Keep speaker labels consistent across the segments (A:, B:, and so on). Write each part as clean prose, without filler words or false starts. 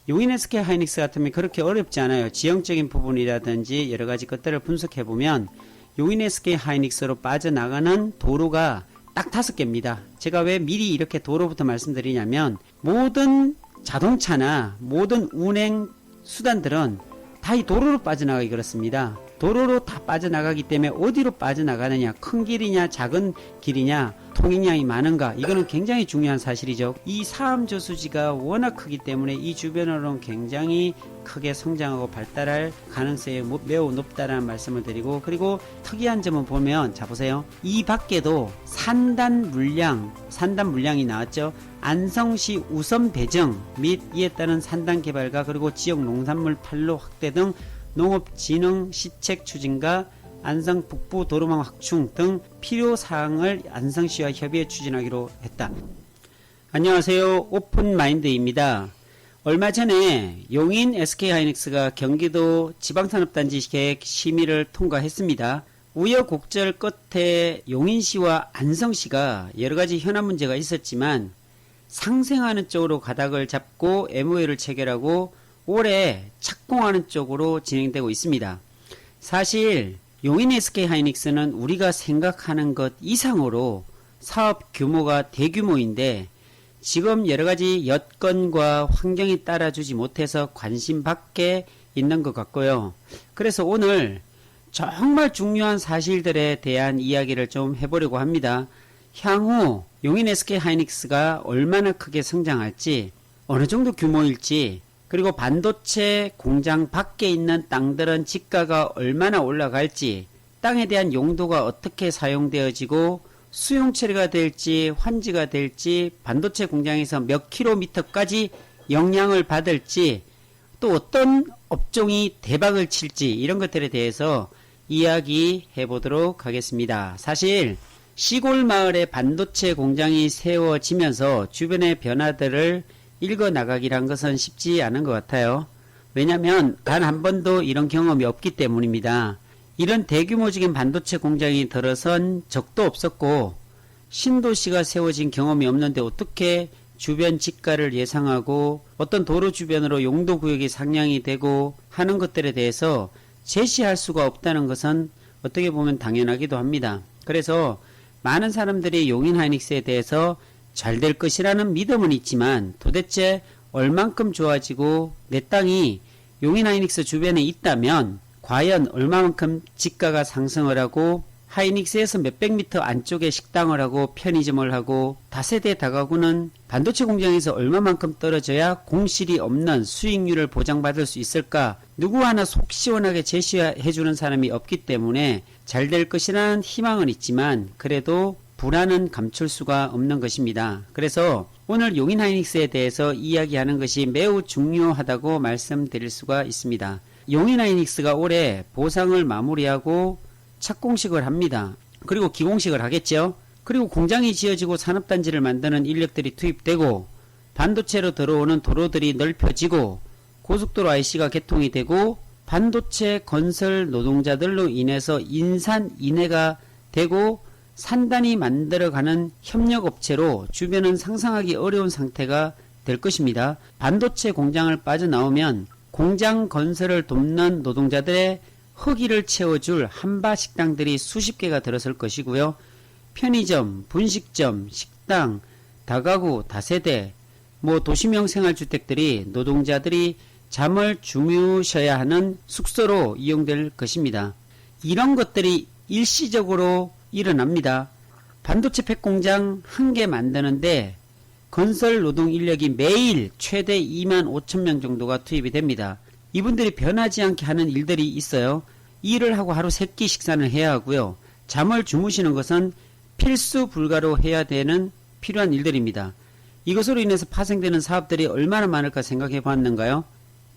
A: 용인 SK 하이닉스 같으면 그렇게 어렵지 않아요. 지형적인 부분이라든지 여러 가지 것들을 분석해 보면 용인 SK 하이닉스로 빠져나가는 도로가 딱 5개입니다. 제가 왜 미리 이렇게 도로부터 말씀드리냐면 모든 자동차나 모든 운행 수단들은 다 이 도로로 빠져나가기 그렇습니다. 도로로 다 빠져나가기 때문에 어디로 빠져나가느냐, 큰 길이냐 작은 길이냐, 통행량이 많은가, 이거는 굉장히 중요한 사실이죠. 이 사암저수지가 워낙 크기 때문에 이 주변으로는 굉장히 크게 성장하고 발달할 가능성이 매우 높다라는 말씀을 드리고, 그리고 특이한 점은 보면, 자 보세요, 이 밖에도 산단 물량이 나왔죠. 안성시 우선 배정 및 이에 따른 산단 개발과 그리고 지역 농산물 판로 확대 등 농업진흥 시책 추진과 안성 북부 도로망 확충 등 필요사항을 안성시와 협의해 추진하기로 했다. 안녕하세요. 오픈마인드입니다. 얼마 전에 용인 SK하이닉스가 경기도 지방산업단지 계획 심의를 통과했습니다. 우여곡절 끝에 용인시와 안성시가 여러가지 현안 문제가 있었지만 상생하는 쪽으로 가닥을 잡고 MOU를 체결하고 올해 착공하는 쪽으로 진행되고 있습니다. 사실 용인 SK하이닉스는 우리가 생각하는 것 이상으로 사업 규모가 대규모인데 지금 여러가지 여건과 환경이 따라주지 못해서 관심 밖에 있는 것 같고요. 그래서 오늘 정말 중요한 사실들에 대한 이야기를 좀 해보려고 합니다. 향후 용인 SK하이닉스가 얼마나 크게 성장할지, 어느 정도 규모일지, 그리고 반도체 공장 밖에 있는 땅들은 지가가 얼마나 올라갈지, 땅에 대한 용도가 어떻게 사용되어지고 수용 처리가 될지 환지가 될지, 반도체 공장에서 몇 킬로미터까지 영향을 받을지, 또 어떤 업종이 대박을 칠지, 이런 것들에 대해서 이야기해 보도록 하겠습니다. 사실 시골 마을에 반도체 공장이 세워지면서 주변의 변화들을 읽어나가기란 것은 쉽지 않은 것 같아요. 왜냐하면 단 한 번도 이런 경험이 없기 때문입니다. 이런 대규모적인 반도체 공장이 들어선 적도 없었고 신도시가 세워진 경험이 없는데 어떻게 주변 지가를 예상하고 어떤 도로 주변으로 용도구역이 상향이 되고 하는 것들에 대해서 제시할 수가 없다는 것은 어떻게 보면 당연하기도 합니다. 그래서 많은 사람들이 용인 하이닉스에 대해서 잘 될 것이라는 믿음은 있지만 도대체 얼만큼 좋아지고 내 땅이 용인 하이닉스 주변에 있다면 과연 얼마만큼 지가가 상승을 하고 하이닉스에서 몇백 미터 안쪽에 식당을 하고 편의점을 하고 다세대 다가구는 반도체 공장에서 얼마만큼 떨어져야 공실이 없는 수익률을 보장받을 수 있을까? 누구 하나 속 시원하게 제시해주는 사람이 없기 때문에 잘 될 것이라는 희망은 있지만 그래도 불안은 감출 수가 없는 것입니다. 그래서 오늘 용인 하이닉스에 대해서 이야기하는 것이 매우 중요하다고 말씀드릴 수가 있습니다. 용인 하이닉스가 올해 보상을 마무리하고 착공식을 합니다. 그리고 기공식을 하겠죠. 그리고 공장이 지어지고 산업단지를 만드는 인력들이 투입되고 반도체로 들어오는 도로들이 넓혀지고 고속도로 IC가 개통이 되고 반도체 건설 노동자들로 인해서 인산인해가 되고 산단이 만들어가는 협력업체로 주변은 상상하기 어려운 상태가 될 것입니다. 반도체 공장을 빠져나오면 공장 건설을 돕는 노동자들의 허기를 채워줄 한바 식당들이 수십 개가 들어설 것이고요. 편의점, 분식점, 식당, 다가구, 다세대, 도시명 생활주택들이 노동자들이 잠을 주무셔야 하는 숙소로 이용될 것입니다. 이런 것들이 일시적으로 일어납니다. 반도체 팩 공장 한 개 만드는데 건설 노동 인력이 매일 최대 25,000명 정도가 투입이 됩니다. 이분들이 변하지 않게 하는 일들이 있어요. 일을 하고 하루 3끼 식사를 해야 하고요. 잠을 주무시는 것은 필수 불가로 해야 되는 필요한 일들입니다. 이것으로 인해서 파생되는 사업들이 얼마나 많을까 생각해 봤는가요?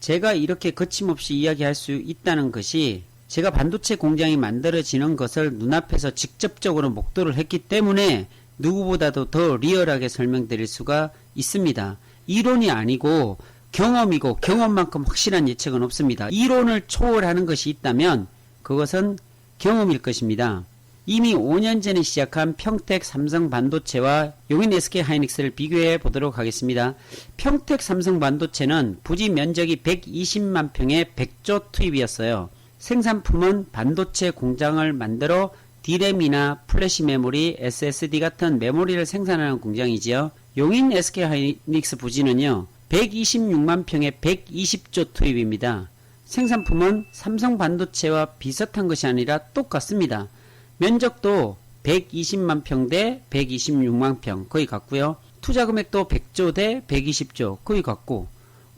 A: 제가 이렇게 거침없이 이야기할 수 있다는 것이 제가 반도체 공장이 만들어지는 것을 눈앞에서 직접적으로 목도를 했기 때문에 누구보다도 더 리얼하게 설명드릴 수가 있습니다. 이론이 아니고 경험이고 경험만큼 확실한 예측은 없습니다. 이론을 초월하는 것이 있다면 그것은 경험일 것입니다. 이미 5년 전에 시작한 평택 삼성반도체와 용인 SK하이닉스를 비교해 보도록 하겠습니다. 평택 삼성반도체는 부지 면적이 120만 평에 100조 투입이었어요. 생산품은 반도체 공장을 만들어 D램이나 플래시 메모리, SSD 같은 메모리를 생산하는 공장이지요. 용인 SK하이닉스 부지는요, 126만 평에 120조 투입입니다. 생산품은 삼성반도체와 비슷한 것이 아니라 똑같습니다. 면적도 120만 평 대 126만 평 거의 같고요. 투자 금액도 100조 대 120조 거의 같고,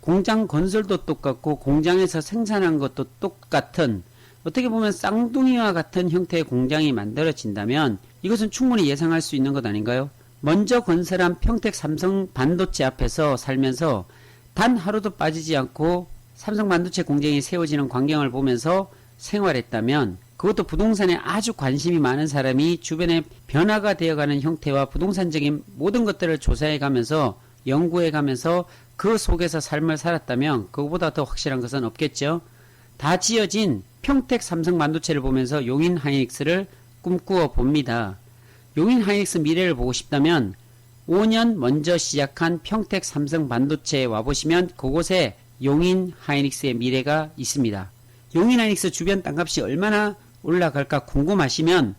A: 공장 건설도 똑같고 공장에서 생산한 것도 똑같은, 어떻게 보면 쌍둥이와 같은 형태의 공장이 만들어진다면 이것은 충분히 예상할 수 있는 것 아닌가요? 먼저 건설한 평택 삼성 반도체 앞에서 살면서 단 하루도 빠지지 않고 삼성 반도체 공장이 세워지는 광경을 보면서 생활했다면, 그것도 부동산에 아주 관심이 많은 사람이 주변에 변화가 되어가는 형태와 부동산적인 모든 것들을 조사해 가면서 연구해 가면서 그 속에서 삶을 살았다면 그거보다 더 확실한 것은 없겠죠. 다 지어진 평택 삼성 반도체를 보면서 용인 하이닉스를 꿈꾸어 봅니다. 용인 하이닉스 미래를 보고 싶다면 5년 먼저 시작한 평택 삼성 반도체에 와보시면 그곳에 용인 하이닉스의 미래가 있습니다. 용인 하이닉스 주변 땅값이 얼마나 올라갈까 궁금하시면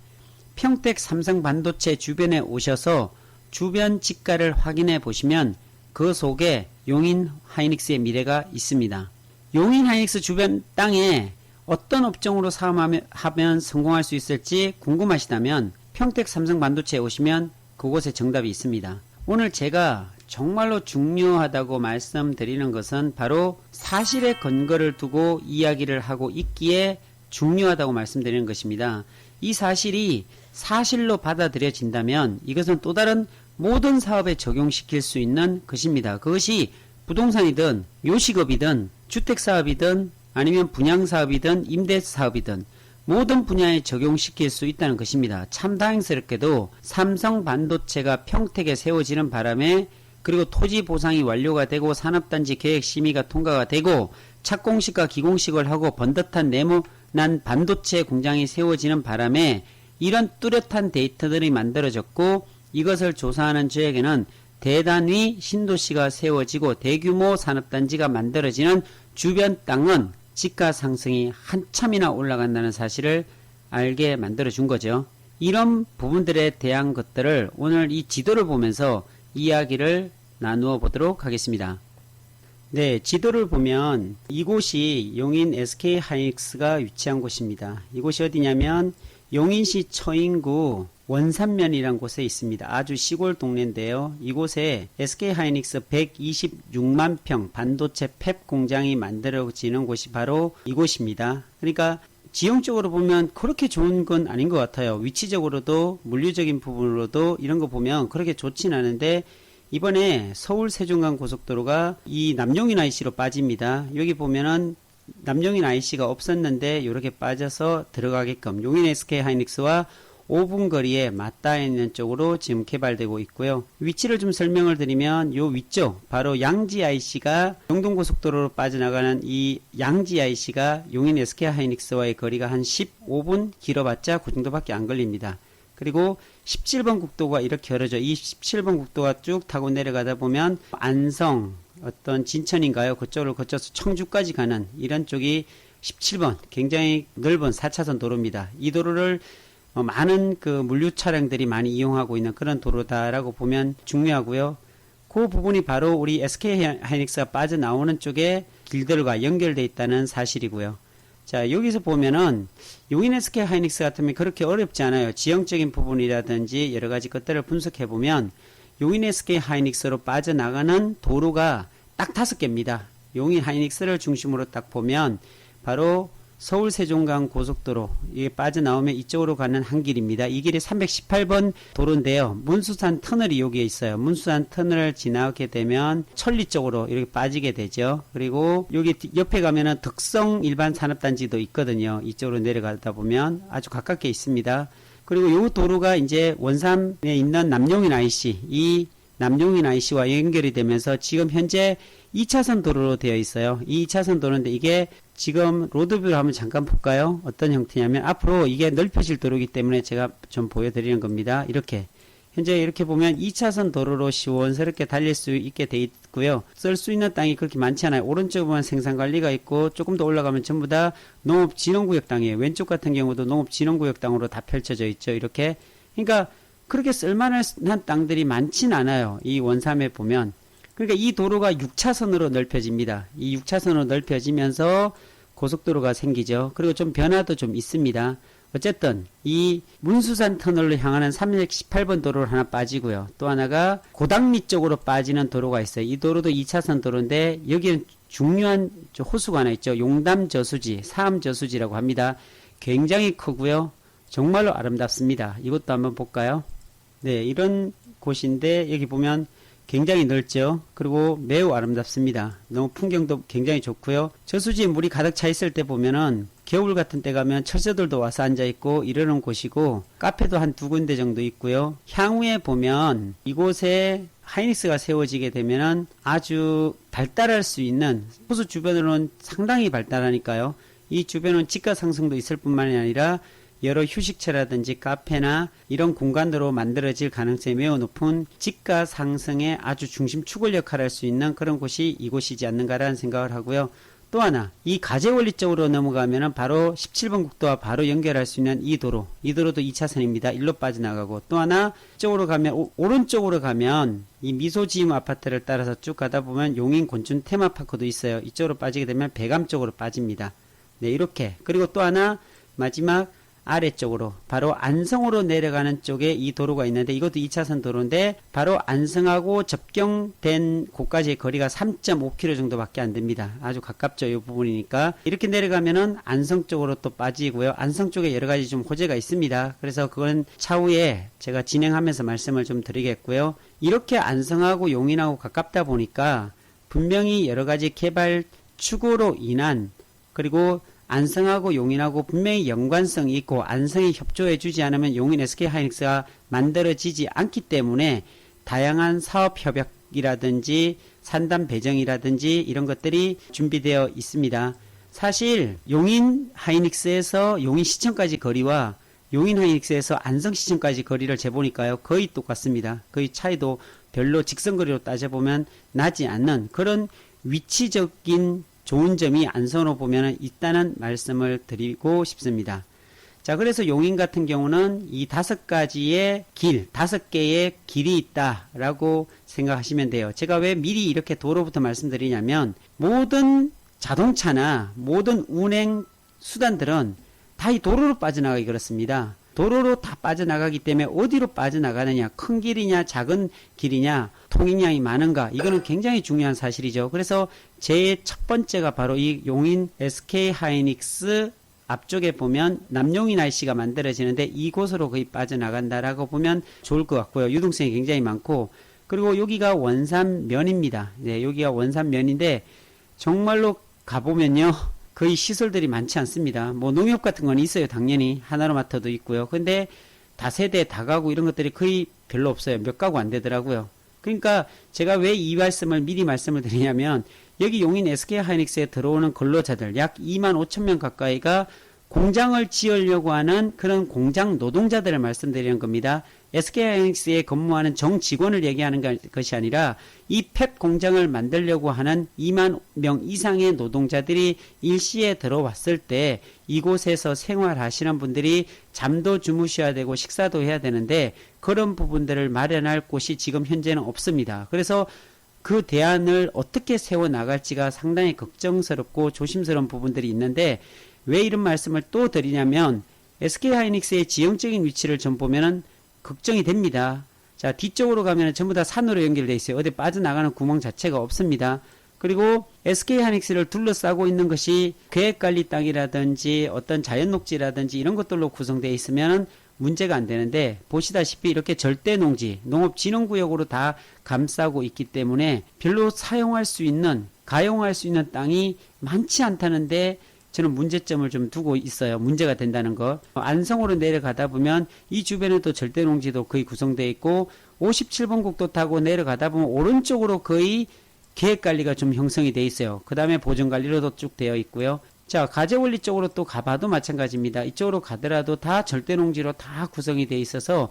A: 평택 삼성 반도체 주변에 오셔서 주변 지가를 확인해 보시면 그 속에 용인 하이닉스의 미래가 있습니다. 용인 하이닉스 주변 땅에 어떤 업종으로 사업하면 성공할 수 있을지 궁금하시다면 평택 삼성 반도체에 오시면 그곳에 정답이 있습니다. 오늘 제가 정말로 중요하다고 말씀드리는 것은 바로 사실의 근거를 두고 이야기를 하고 있기에 중요하다고 말씀드리는 것입니다. 이 사실이 사실로 받아들여진다면 이것은 또 다른 모든 사업에 적용시킬 수 있는 것입니다. 그것이 부동산이든 요식업이든 주택사업이든 아니면 분양사업이든 임대사업이든 모든 분야에 적용시킬 수 있다는 것입니다. 참 다행스럽게도 삼성반도체가 평택에 세워지는 바람에, 그리고 토지 보상이 완료가 되고 산업단지 계획 심의가 통과가 되고 착공식과 기공식을 하고 번듯한 네모난 반도체 공장이 세워지는 바람에 이런 뚜렷한 데이터들이 만들어졌고, 이것을 조사하는 저에게는 대단히 신도시가 세워지고 대규모 산업단지가 만들어지는 주변 땅은 지가 상승이 한참이나 올라간다는 사실을 알게 만들어준 거죠. 이런 부분들에 대한 것들을 오늘 이 지도를 보면서 이야기를 나누어 보도록 하겠습니다. 네, 지도를 보면 이곳이 용인 SK하이닉스가 위치한 곳입니다. 이곳이 어디냐면 용인시 처인구 원산면이라는 곳에 있습니다. 아주 시골 동네인데요. 이곳에 SK하이닉스 126만 평 반도체 팹 공장이 만들어지는 곳이 바로 이곳입니다. 그러니까 지형적으로 보면 그렇게 좋은 건 아닌 것 같아요. 위치적으로도 물리적인 부분으로도 이런 거 보면 그렇게 좋진 않은데, 이번에 서울 세종간 고속도로가 이 남용인 IC로 빠집니다. 여기 보면은 남용인 IC가 없었는데 이렇게 빠져서 들어가게끔 용인 SK하이닉스와 5분 거리에 맞닿아 있는 쪽으로 지금 개발되고 있고요. 위치를 좀 설명을 드리면 요 위쪽 바로 양지 IC가 영동고속도로로 빠져나가는 이 양지 IC가 용인 SK하이닉스와의 거리가 한 15분 길어봤자 그 정도밖에 안 걸립니다. 그리고 17번 국도가 이렇게 흐르죠. 이 17번 국도가 쭉 타고 내려가다 보면 안성, 어떤 진천인가요? 그쪽을 거쳐서 청주까지 가는 이런 쪽이 17번 굉장히 넓은 4차선 도로입니다. 이 도로를 많은 그 물류 차량들이 많이 이용하고 있는 그런 도로다라고 보면 중요하고요. 그 부분이 바로 우리 SK하이닉스가 빠져나오는 쪽에 길들과 연결되어 있다는 사실이고요. 자, 여기서 보면은 용인 SK하이닉스 같으면 그렇게 어렵지 않아요. 지형적인 부분이라든지 여러 가지 것들을 분석해 보면 용인 SK하이닉스로 빠져나가는 도로가 딱 5개입니다. 용인 하이닉스를 중심으로 딱 보면 바로 서울 세종간 고속도로 이게 빠져나오면 이쪽으로 가는 한 길입니다. 이 길이 318번 도로인데요. 문수산 터널이 여기에 있어요. 문수산 터널을 지나게 되면 천리 쪽으로 이렇게 빠지게 되죠. 그리고 여기 옆에 가면은 덕성 일반 산업단지도 있거든요. 이쪽으로 내려가다 보면 아주 가깝게 있습니다. 그리고 이 도로가 이제 원산에 있는 남용인 IC, 이 남용인 IC와 연결이 되면서 지금 현재 2차선 도로로 되어 있어요. 이 2차선 도로인데 이게 지금 로드뷰를 한번 잠깐 볼까요? 어떤 형태냐면 앞으로 이게 넓혀질 도로이기 때문에 제가 좀 보여드리는 겁니다. 이렇게 현재 이렇게 보면 2차선 도로로 시원스럽게 달릴 수 있게 돼 있고요. 쓸 수 있는 땅이 그렇게 많지 않아요. 오른쪽에 보면 생산관리가 있고 조금 더 올라가면 전부 다 농업진흥구역 땅이에요. 왼쪽 같은 경우도 농업진흥구역 땅으로 다 펼쳐져 있죠. 이렇게. 그러니까 그렇게 쓸만한 땅들이 많진 않아요. 이 원삼에 보면. 그러니까 이 도로가 6차선으로 넓혀집니다. 이 6차선으로 넓혀지면서 고속도로가 생기죠. 그리고 좀 변화도 좀 있습니다. 어쨌든 이 문수산 터널로 향하는 318번 도로를 하나 빠지고요. 또 하나가 고당리 쪽으로 빠지는 도로가 있어요. 이 도로도 2차선 도로인데 여기는 중요한 호수가 하나 있죠. 용담저수지, 사암저수지라고 합니다. 굉장히 크고요. 정말로 아름답습니다. 이것도 한번 볼까요? 네, 이런 곳인데 여기 보면 굉장히 넓죠. 그리고 매우 아름답습니다. 너무 풍경도 굉장히 좋고요. 저수지에 물이 가득 차 있을 때 보면은 겨울 같은 때 가면 철새들도 와서 앉아 있고 이러는 곳이고 카페도 한 두 군데 정도 있고요. 향후에 보면 이곳에 하이닉스가 세워지게 되면은 아주 발달할 수 있는 호수 주변으로는 상당히 발달하니까요. 이 주변은 집가 상승도 있을 뿐만이 아니라 여러 휴식처라든지 카페나 이런 공간으로 만들어질 가능성이 매우 높은 집가 상승의 아주 중심축을 역할할 수 있는 그런 곳이 이곳이지 않는가라는 생각을 하고요. 또 하나, 이 가재원리 쪽으로 넘어가면은 바로 17번 국도와 바로 연결할 수 있는 이 도로도 2차선입니다. 일로 빠져나가고, 또 하나 쪽으로 가면 오른쪽으로 가면 이 미소지음 아파트를 따라서 쭉 가다 보면 용인 곤춘 테마파크도 있어요. 이쪽으로 빠지게 되면 배감 쪽으로 빠집니다. 네, 이렇게. 그리고 또 하나 마지막 아래쪽으로 바로 안성으로 내려가는 쪽에 이 도로가 있는데 이것도 2차선 도로인데 바로 안성하고 접경된 곳까지의 거리가 3.5km 정도밖에 안 됩니다. 아주 가깝죠. 이 부분이니까 이렇게 내려가면은 안성 쪽으로 또 빠지고요. 안성 쪽에 여러 가지 좀 호재가 있습니다. 그래서 그건 차후에 제가 진행하면서 말씀을 좀 드리겠고요. 이렇게 안성하고 용인하고 가깝다 보니까 분명히 여러 가지 개발 추구로 인한 그리고 안성하고 용인하고 분명히 연관성이 있고 안성이 협조해주지 않으면 용인 SK하이닉스가 만들어지지 않기 때문에 다양한 사업협약이라든지 산담 배정이라든지 이런 것들이 준비되어 있습니다. 사실 용인 하이닉스에서 용인시청까지 거리와 용인 하이닉스에서 안성시청까지 거리를 재보니까요 거의 똑같습니다. 거의 차이도 별로 직선거리로 따져보면 나지 않는 그런 위치적인 좋은 점이 안성으로 보면 있다는 말씀을 드리고 싶습니다. 자, 그래서 용인 같은 경우는 이 5개의 길이 있다라고 생각하시면 돼요. 제가 왜 미리 이렇게 도로부터 말씀드리냐면 모든 자동차나 모든 운행 수단들은 다 이 도로로 빠져나가기 그렇습니다. 도로로 다 빠져나가기 때문에 어디로 빠져나가느냐, 큰 길이냐, 작은 길이냐, 통행량이 많은가, 이거는 굉장히 중요한 사실이죠. 그래서 제 첫 번째가 바로 이 용인 SK하이닉스 앞쪽에 보면 남용인 IC가 만들어지는데 이곳으로 거의 빠져나간다라고 보면 좋을 것 같고요. 유동성이 굉장히 많고, 그리고 여기가 원산면입니다. 네, 여기가 원산면인데 정말로 가보면요. 거의 시설들이 많지 않습니다. 뭐 농협 같은 건 있어요. 당연히 하나로마트도 있고요. 근데 다세대, 다가구 이런 것들이 거의 별로 없어요. 몇 가구 안 되더라고요. 그러니까 제가 왜 이 말씀을 미리 말씀을 드리냐면 여기 용인 SK하이닉스에 들어오는 근로자들 약 2만 5천 명 가까이가 공장을 지으려고 하는 그런 공장 노동자들을 말씀드리는 겁니다. SK하이닉스에 근무하는 정직원을 얘기하는 것이 아니라 이 펩 공장을 만들려고 하는 2만 명 이상의 노동자들이 일시에 들어왔을 때 이곳에서 생활하시는 분들이 잠도 주무셔야 되고 식사도 해야 되는데 그런 부분들을 마련할 곳이 지금 현재는 없습니다. 그래서 그 대안을 어떻게 세워나갈지가 상당히 걱정스럽고 조심스러운 부분들이 있는데 왜 이런 말씀을 또 드리냐면 SK하이닉스의 지형적인 위치를 좀 보면은 걱정이 됩니다. 자, 뒤쪽으로 가면 전부 다 산으로 연결되어 있어요. 어디 빠져나가는 구멍 자체가 없습니다. 그리고 SK하이닉스를 둘러싸고 있는 것이 계획관리 땅이라든지 어떤 자연녹지라든지 이런 것들로 구성되어 있으면 문제가 안 되는데 보시다시피 이렇게 절대농지, 농업진흥구역으로 다 감싸고 있기 때문에 별로 사용할 수 있는, 가용할 수 있는 땅이 많지 않다는데 저는 문제점을 좀 두고 있어요. 문제가 된다는 거. 안성으로 내려가다 보면 이 주변에도 절대농지도 거의 구성되어 있고 57번 국도 타고 내려가다 보면 오른쪽으로 거의 계획관리가 좀 형성이 되어 있어요. 그 다음에 보전관리로도 쭉 되어 있고요. 자, 가재원리 쪽으로 또 가봐도 마찬가지입니다. 이쪽으로 가더라도 다 절대농지로 다 구성이 되어 있어서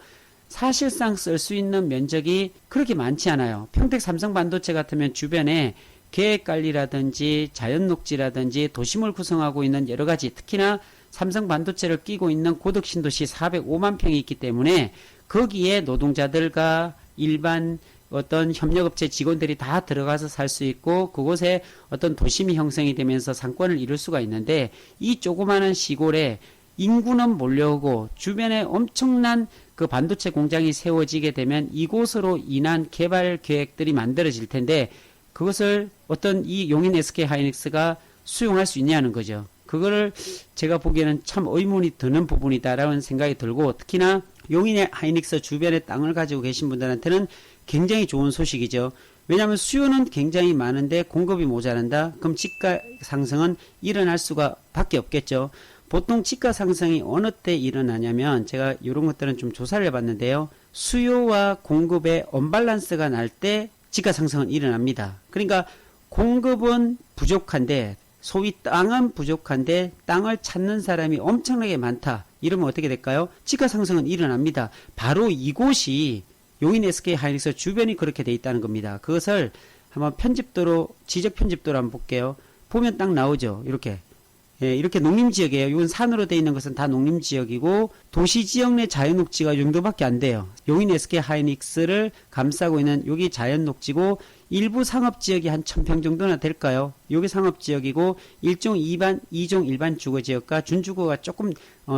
A: 사실상 쓸 수 있는 면적이 그렇게 많지 않아요. 평택 삼성반도체 같으면 주변에 계획관리라든지 자연녹지라든지 도심을 구성하고 있는 여러가지, 특히나 삼성반도체를 끼고 있는 고덕신도시 405만 평이 있기 때문에 거기에 노동자들과 일반 어떤 협력업체 직원들이 다 들어가서 살 수 있고 그곳에 어떤 도심이 형성이 되면서 상권을 이룰 수가 있는데, 이 조그마한 시골에 인구는 몰려오고 주변에 엄청난 그 반도체 공장이 세워지게 되면 이곳으로 인한 개발 계획들이 만들어질 텐데 그것을 어떤 이 용인 SK하이닉스가 수용할 수 있냐는 거죠. 그거를 제가 보기에는 참 의문이 드는 부분이다라는 생각이 들고, 특히나 용인의 하이닉스 주변에 땅을 가지고 계신 분들한테는 굉장히 좋은 소식이죠. 왜냐하면 수요는 굉장히 많은데 공급이 모자란다. 그럼 지가 상승은 일어날 수가 밖에 없겠죠. 보통 지가 상승이 어느 때 일어나냐면, 제가 이런 것들은 좀 조사를 해봤는데요. 수요와 공급의 언밸런스가 날 때 지가 상승은 일어납니다. 그러니까 공급은 부족한데, 소위 땅은 부족한데 땅을 찾는 사람이 엄청나게 많다. 이러면 어떻게 될까요? 지가 상승은 일어납니다. 바로 이곳이 용인 SK하이닉스 주변이 그렇게 돼 있다는 겁니다. 그것을 한번 편집도로, 지적 편집도로 한번 볼게요. 보면 딱 나오죠. 이렇게. 예, 이렇게 농림지역이에요. 이건 산으로 돼 있는 것은 다 농림지역이고 도시지역 내 자연녹지가 이 정도밖에 안 돼요. 용인 SK하이닉스를 감싸고 있는 여기 자연녹지고 일부 상업지역이 한 1000평 정도나 될까요? 여기 상업지역이고 1종 2종 일반 주거지역과 준주거가 조금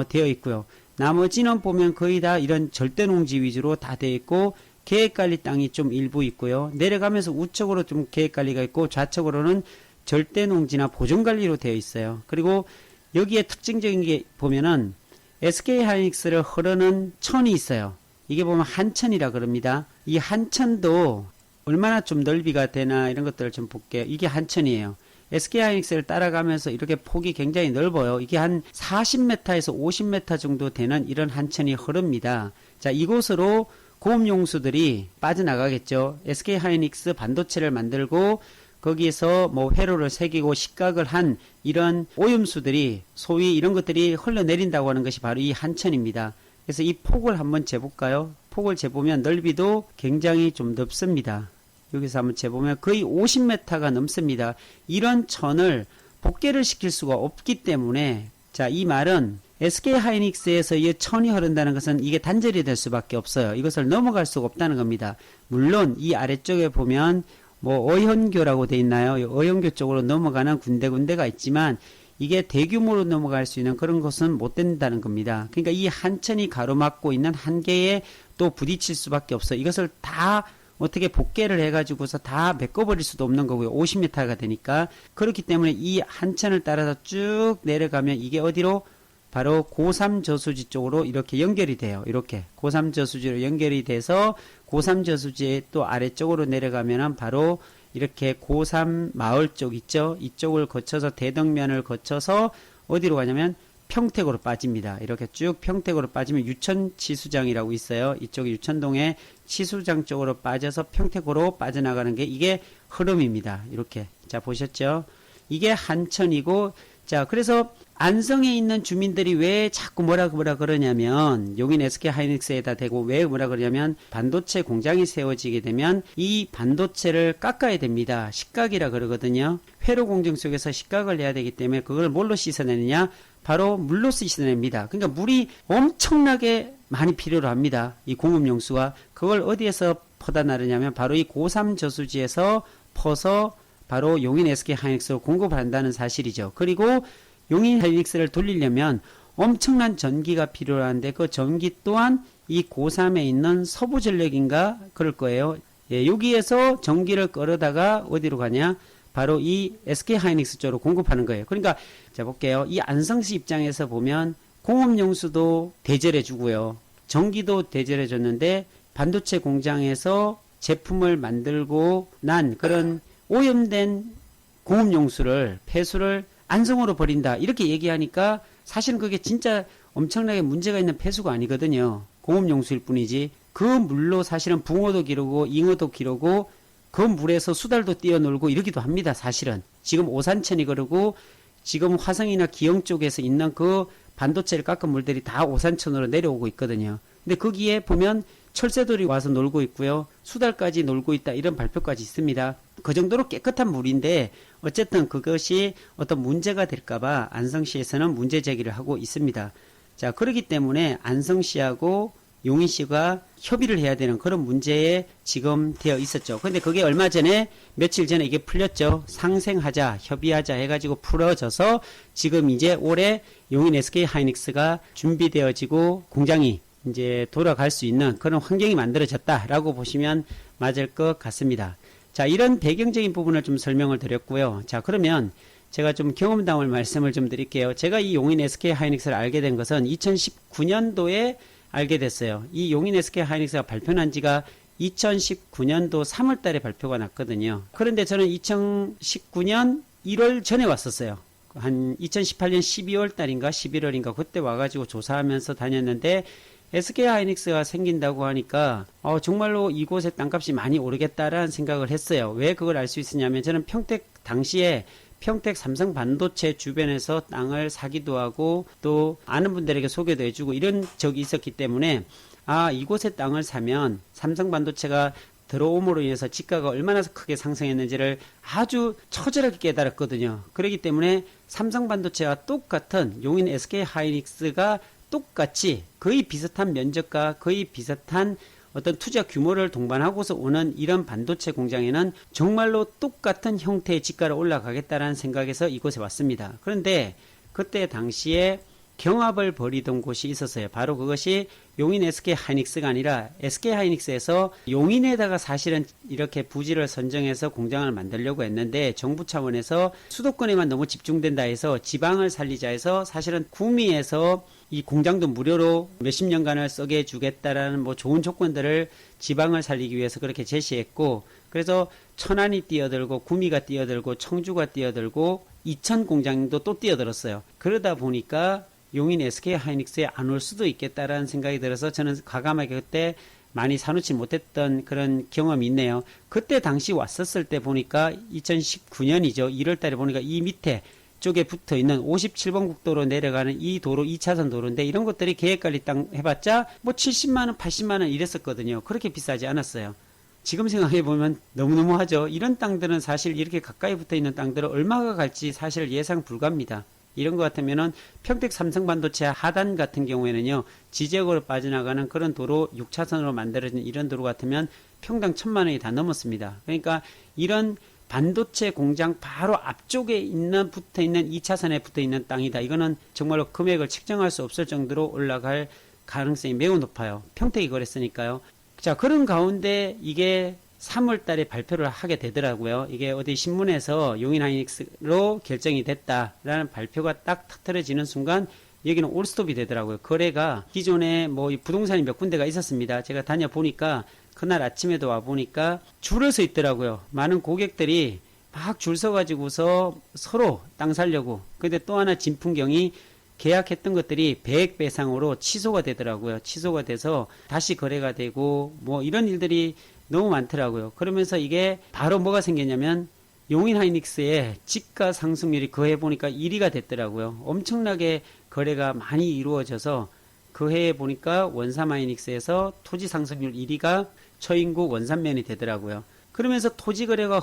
A: 되어 있고요. 나머지는 보면 거의 다 이런 절대농지 위주로 다 되어 있고 계획관리 땅이 좀 일부 있고요. 내려가면서 우측으로 좀 계획관리가 있고 좌측으로는 절대농지나 보존관리로 되어 있어요. 그리고 여기에 특징적인 게 보면은 SK하이닉스를 흐르는 천이 있어요. 이게 보면 한천이라 그럽니다. 이 한천도 얼마나 좀 넓이가 되나 이런 것들을 좀 볼게요. 이게 한천이에요. SK하이닉스를 따라가면서 이렇게 폭이 굉장히 넓어요. 이게 한 40m에서 50m 정도 되는 이런 한천이 흐릅니다. 자, 이곳으로 고업용수들이 빠져나가겠죠. SK하이닉스 반도체를 만들고 거기에서 뭐 회로를 새기고 식각을 한 이런 오염수들이 소위 이런 것들이 흘러내린다고 하는 것이 바로 이 한천입니다. 그래서 이 폭을 한번 재볼까요? 폭을 재보면 넓이도 굉장히 좀 넓습니다. 여기서 한번 재보면 거의 50m가 넘습니다. 이런 천을 복개를 시킬 수가 없기 때문에, 자, 이 말은 SK하이닉스에서 이 천이 흐른다는 것은 이게 단절이 될 수밖에 없어요. 이것을 넘어갈 수가 없다는 겁니다. 물론 이 아래쪽에 보면 뭐 어현교라고 돼 있나요? 어현교 쪽으로 넘어가는 군데군데가 있지만 이게 대규모로 넘어갈 수 있는 그런 것은 못 된다는 겁니다. 그러니까 이 한천이 가로막고 있는 한계에 또 부딪힐 수밖에 없어요. 이것을 다 어떻게 복개를 해가지고서 다 메꿔버릴 수도 없는 거고요. 50m가 되니까. 그렇기 때문에 이 한천을 따라서 쭉 내려가면 이게 어디로? 바로 고3 저수지 쪽으로 이렇게 연결이 돼요. 이렇게 고3 저수지로 연결이 돼서 고3 저수지의 또 아래쪽으로 내려가면은 바로 이렇게 고3 마을 쪽 있죠. 이쪽을 거쳐서 대덕면을 거쳐서 어디로 가냐면 평택으로 빠집니다. 이렇게 쭉 평택으로 빠지면 유천 치수장이라고 있어요. 이쪽 유천동의 치수장 쪽으로 빠져서 평택으로 빠져나가는 게 이게 흐름입니다. 이렇게. 자, 보셨죠? 이게 한천이고, 자, 그래서 안성에 있는 주민들이 왜 자꾸 뭐라 그러냐면, 용인 SK하이닉스에다 대고 왜 뭐라 그러냐면, 반도체 공장이 세워지게 되면 이 반도체를 깎아야 됩니다. 식각이라 그러거든요. 회로 공정 속에서 식각을 내야 되기 때문에 그걸 뭘로 씻어내느냐? 바로 물로 씻어냅니다. 그러니까 물이 엄청나게 많이 필요로 합니다. 이 공업용수가. 그걸 어디에서 퍼다 나르냐면 바로 이 고3 저수지에서 퍼서 바로 용인 SK하이닉스로 공급을 한다는 사실이죠. 그리고 용인 하이닉스를 돌리려면 엄청난 전기가 필요한데 그 전기 또한 이 고3에 있는 서부전력인가 그럴 거예요. 예, 여기에서 전기를 끌어다가 어디로 가냐? 바로 이 SK하이닉스 쪽으로 공급하는 거예요. 그러니까 자 볼게요. 이 안성시 입장에서 보면 공업용수도 대절해 주고요. 전기도 대절해 줬는데 반도체 공장에서 제품을 만들고 난 그런 오염된 공업용수를 폐수를 안성으로 버린다 이렇게 얘기하니까 사실은 그게 진짜 엄청나게 문제가 있는 폐수가 아니거든요. 공업용수일 뿐이지. 그 물로 사실은 붕어도 기르고 잉어도 기르고 그 물에서 수달도 뛰어놀고 이러기도 합니다. 사실은 지금 오산천이 그러고 지금 화성이나 기영 쪽에서 있는 그 반도체를 깎은 물들이 다 오산천으로 내려오고 있거든요. 근데 거기에 보면 철새들이 와서 놀고 있고요. 수달까지 놀고 있다 이런 발표까지 있습니다. 그 정도로 깨끗한 물인데 어쨌든 그것이 어떤 문제가 될까봐 안성시에서는 문제 제기를 하고 있습니다. 자, 그렇기 때문에 안성시하고 용인시가 협의를 해야 되는 그런 문제에 지금 되어 있었죠. 근데 그게 얼마 전에 며칠 전에 이게 풀렸죠. 상생하자, 협의하자 해가지고 풀어져서 지금 이제 올해 용인 SK하이닉스가 준비되어지고 공장이 이제 돌아갈 수 있는 그런 환경이 만들어졌다라고 보시면 맞을 것 같습니다. 자, 이런 배경적인 부분을 좀 설명을 드렸고요. 자, 그러면 제가 좀 경험담을 말씀을 좀 드릴게요. 제가 이 용인 SK하이닉스를 알게 된 것은 2019년도에 알게 됐어요. 이 용인 SK하이닉스가 발표난 지가 2019년도 3월 달에 발표가 났거든요. 그런데 저는 2019년 1월 전에 왔었어요. 한 2018년 12월 달인가 11월인가 그때 와가지고 조사하면서 다녔는데 SK하이닉스가 생긴다고 하니까 정말로 이곳의 땅값이 많이 오르겠다라는 생각을 했어요. 왜 그걸 알 수 있었냐면 저는 당시에 평택 삼성 반도체 주변에서 땅을 사기도 하고 또 아는 분들에게 소개도 해주고 이런 적이 있었기 때문에 이곳에 땅을 사면 삼성 반도체가 들어옴으로 인해서 지가가 얼마나 크게 상승했는지를 아주 처절하게 깨달았거든요. 그렇기 때문에 삼성 반도체와 똑같은 용인 SK하이닉스가 똑같이 거의 비슷한 면적과 거의 비슷한 어떤 투자 규모를 동반하고서 오는 이런 반도체 공장에는 정말로 똑같은 형태의 지가를 올라가겠다라는 생각에서 이곳에 왔습니다. 그런데 그때 당시에 경합을 벌이던 곳이 있었어요. 바로 그것이 용인 SK하이닉스가 아니라 SK하이닉스에서 용인에다가 사실은 이렇게 부지를 선정해서 공장을 만들려고 했는데 정부 차원에서 수도권에만 너무 집중된다 해서 지방을 살리자 해서 사실은 구미에서 이 공장도 무료로 몇십 년간을 쓰게 해주겠다라는 뭐 좋은 조건들을 지방을 살리기 위해서 그렇게 제시했고 그래서 천안이 뛰어들고 구미가 뛰어들고 청주가 뛰어들고 이천 공장도 또 뛰어들었어요. 그러다 보니까 용인 SK하이닉스에 안 올 수도 있겠다라는 생각이 들어서 저는 과감하게 그때 많이 사놓지 못했던 그런 경험이 있네요. 그때 당시 왔었을 때 보니까 2019년이죠. 1월 달에 보니까 이 밑에 쪽에 붙어 있는 57번 국도로 내려가는 이 도로 2차선 도로인데 이런 것들이 계획관리 땅 해봤자 뭐 70만원, 80만원 이랬었거든요. 그렇게 비싸지 않았어요. 지금 생각해보면 너무너무하죠. 이런 땅들은 사실 이렇게 가까이 붙어 있는 땅들은 얼마가 갈지 사실 예상 불가입니다. 이런 것 같으면은 평택 삼성반도체 하단 같은 경우에는요, 지지역으로 빠져나가는 그런 도로 6차선으로 만들어진 이런 도로 같으면 평당 1,000만원이 다 넘었습니다. 그러니까 이런 반도체 공장 바로 앞쪽에 붙어 있는 2차선에 붙어 있는 땅이다. 이거는 정말로 금액을 측정할 수 없을 정도로 올라갈 가능성이 매우 높아요. 평택이 그랬으니까요. 자, 그런 가운데 이게 3월 달에 발표를 하게 되더라고요. 이게 어디 신문에서 용인하이닉스로 결정이 됐다라는 발표가 딱 터뜨려지는 순간 여기는 올스톱이 되더라고요. 거래가 기존에 뭐 부동산이 몇 군데가 있었습니다. 제가 다녀보니까 그날 아침에도 와보니까 줄을 서 있더라고요. 많은 고객들이 막 줄 서가지고서 서로 땅 살려고. 근데 또 하나 진풍경이 계약했던 것들이 100배 이상으로 취소가 되더라고요. 취소가 돼서 다시 거래가 되고 뭐 이런 일들이 너무 많더라고요. 그러면서 이게 바로 뭐가 생겼냐면 용인하이닉스의 지가 상승률이 그 해 보니까 1위가 됐더라고요. 엄청나게 거래가 많이 이루어져서 그 해에 보니까 원삼하이닉스에서 토지 상승률 1위가 처인국 원산면이 되더라고요. 그러면서 토지 거래가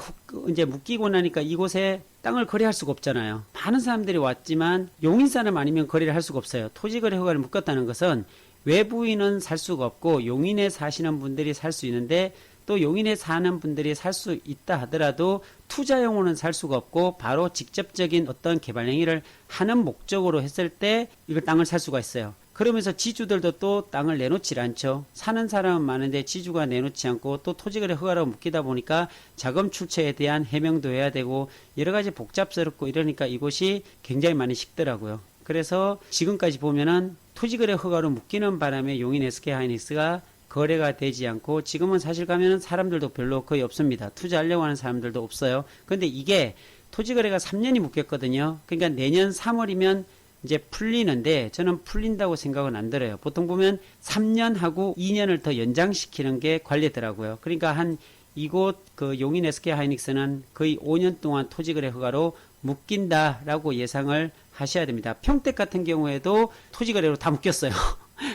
A: 이제 묶이고 나니까 이곳에 땅을 거래할 수가 없잖아요. 많은 사람들이 왔지만 용인 사람 아니면 거래를 할 수가 없어요. 토지 거래 허가를 묶었다는 것은 외부인은 살 수가 없고 용인에 사시는 분들이 살 수 있는데 또 용인에 사는 분들이 살 수 있다 하더라도 투자용으로는 살 수가 없고 바로 직접적인 어떤 개발 행위를 하는 목적으로 했을 때 이걸 땅을 살 수가 있어요. 그러면서 지주들도 또 땅을 내놓지 않죠. 사는 사람은 많은데 지주가 내놓지 않고 또 토지거래 허가로 묶이다 보니까 자금 출처에 대한 해명도 해야 되고 여러 가지 복잡스럽고 이러니까 이곳이 굉장히 많이 식더라고요. 그래서 지금까지 보면은 토지거래 허가로 묶이는 바람에 용인 SK하이닉스가 거래가 되지 않고 지금은 사실 가면은 사람들도 별로 거의 없습니다. 투자하려고 하는 사람들도 없어요. 근데 이게 토지거래가 3년이 묶였거든요. 그러니까 내년 3월이면 이제 풀리는데 저는 풀린다고 생각은 안 들어요. 보통 보면 3년 하고 2년을 더 연장시키는 게 관례더라고요. 그러니까 한 이곳 그 용인 SK 하이닉스는 거의 5년 동안 토지거래 허가로 묶인다라고 예상을 하셔야 됩니다. 평택 같은 경우에도 토지거래로 다 묶였어요.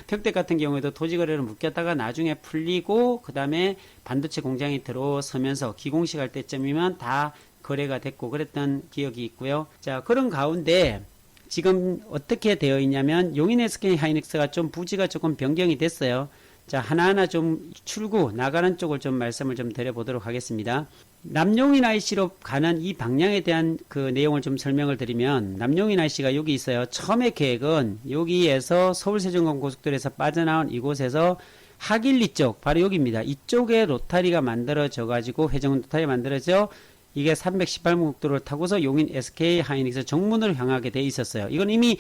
A: 평택 같은 경우에도 토지거래로 묶였다가 나중에 풀리고 그 다음에 반도체 공장이 들어서면서 기공식 할 때쯤이면 다 거래가 됐고 그랬던 기억이 있고요. 자, 그런 가운데 지금 어떻게 되어 있냐면 용인 SK 하이닉스가 좀 부지가 조금 변경이 됐어요. 자, 하나하나 좀 출구 나가는 쪽을 좀 말씀을 좀 드려보도록 하겠습니다. 남용인 IC로 가는 이 방향에 대한 그 내용을 좀 설명을 드리면 남용인 IC가 여기 있어요. 처음에 계획은 여기에서 서울세종고속도로에서 빠져나온 이곳에서 하길리 쪽 바로 여기입니다. 이쪽에 로타리가 만들어져 가지고 회전 로타리 만들어져 이게 318번 국도를 타고서 용인 SK 하이닉스 정문으로 향하게 돼 있었어요. 이건 이미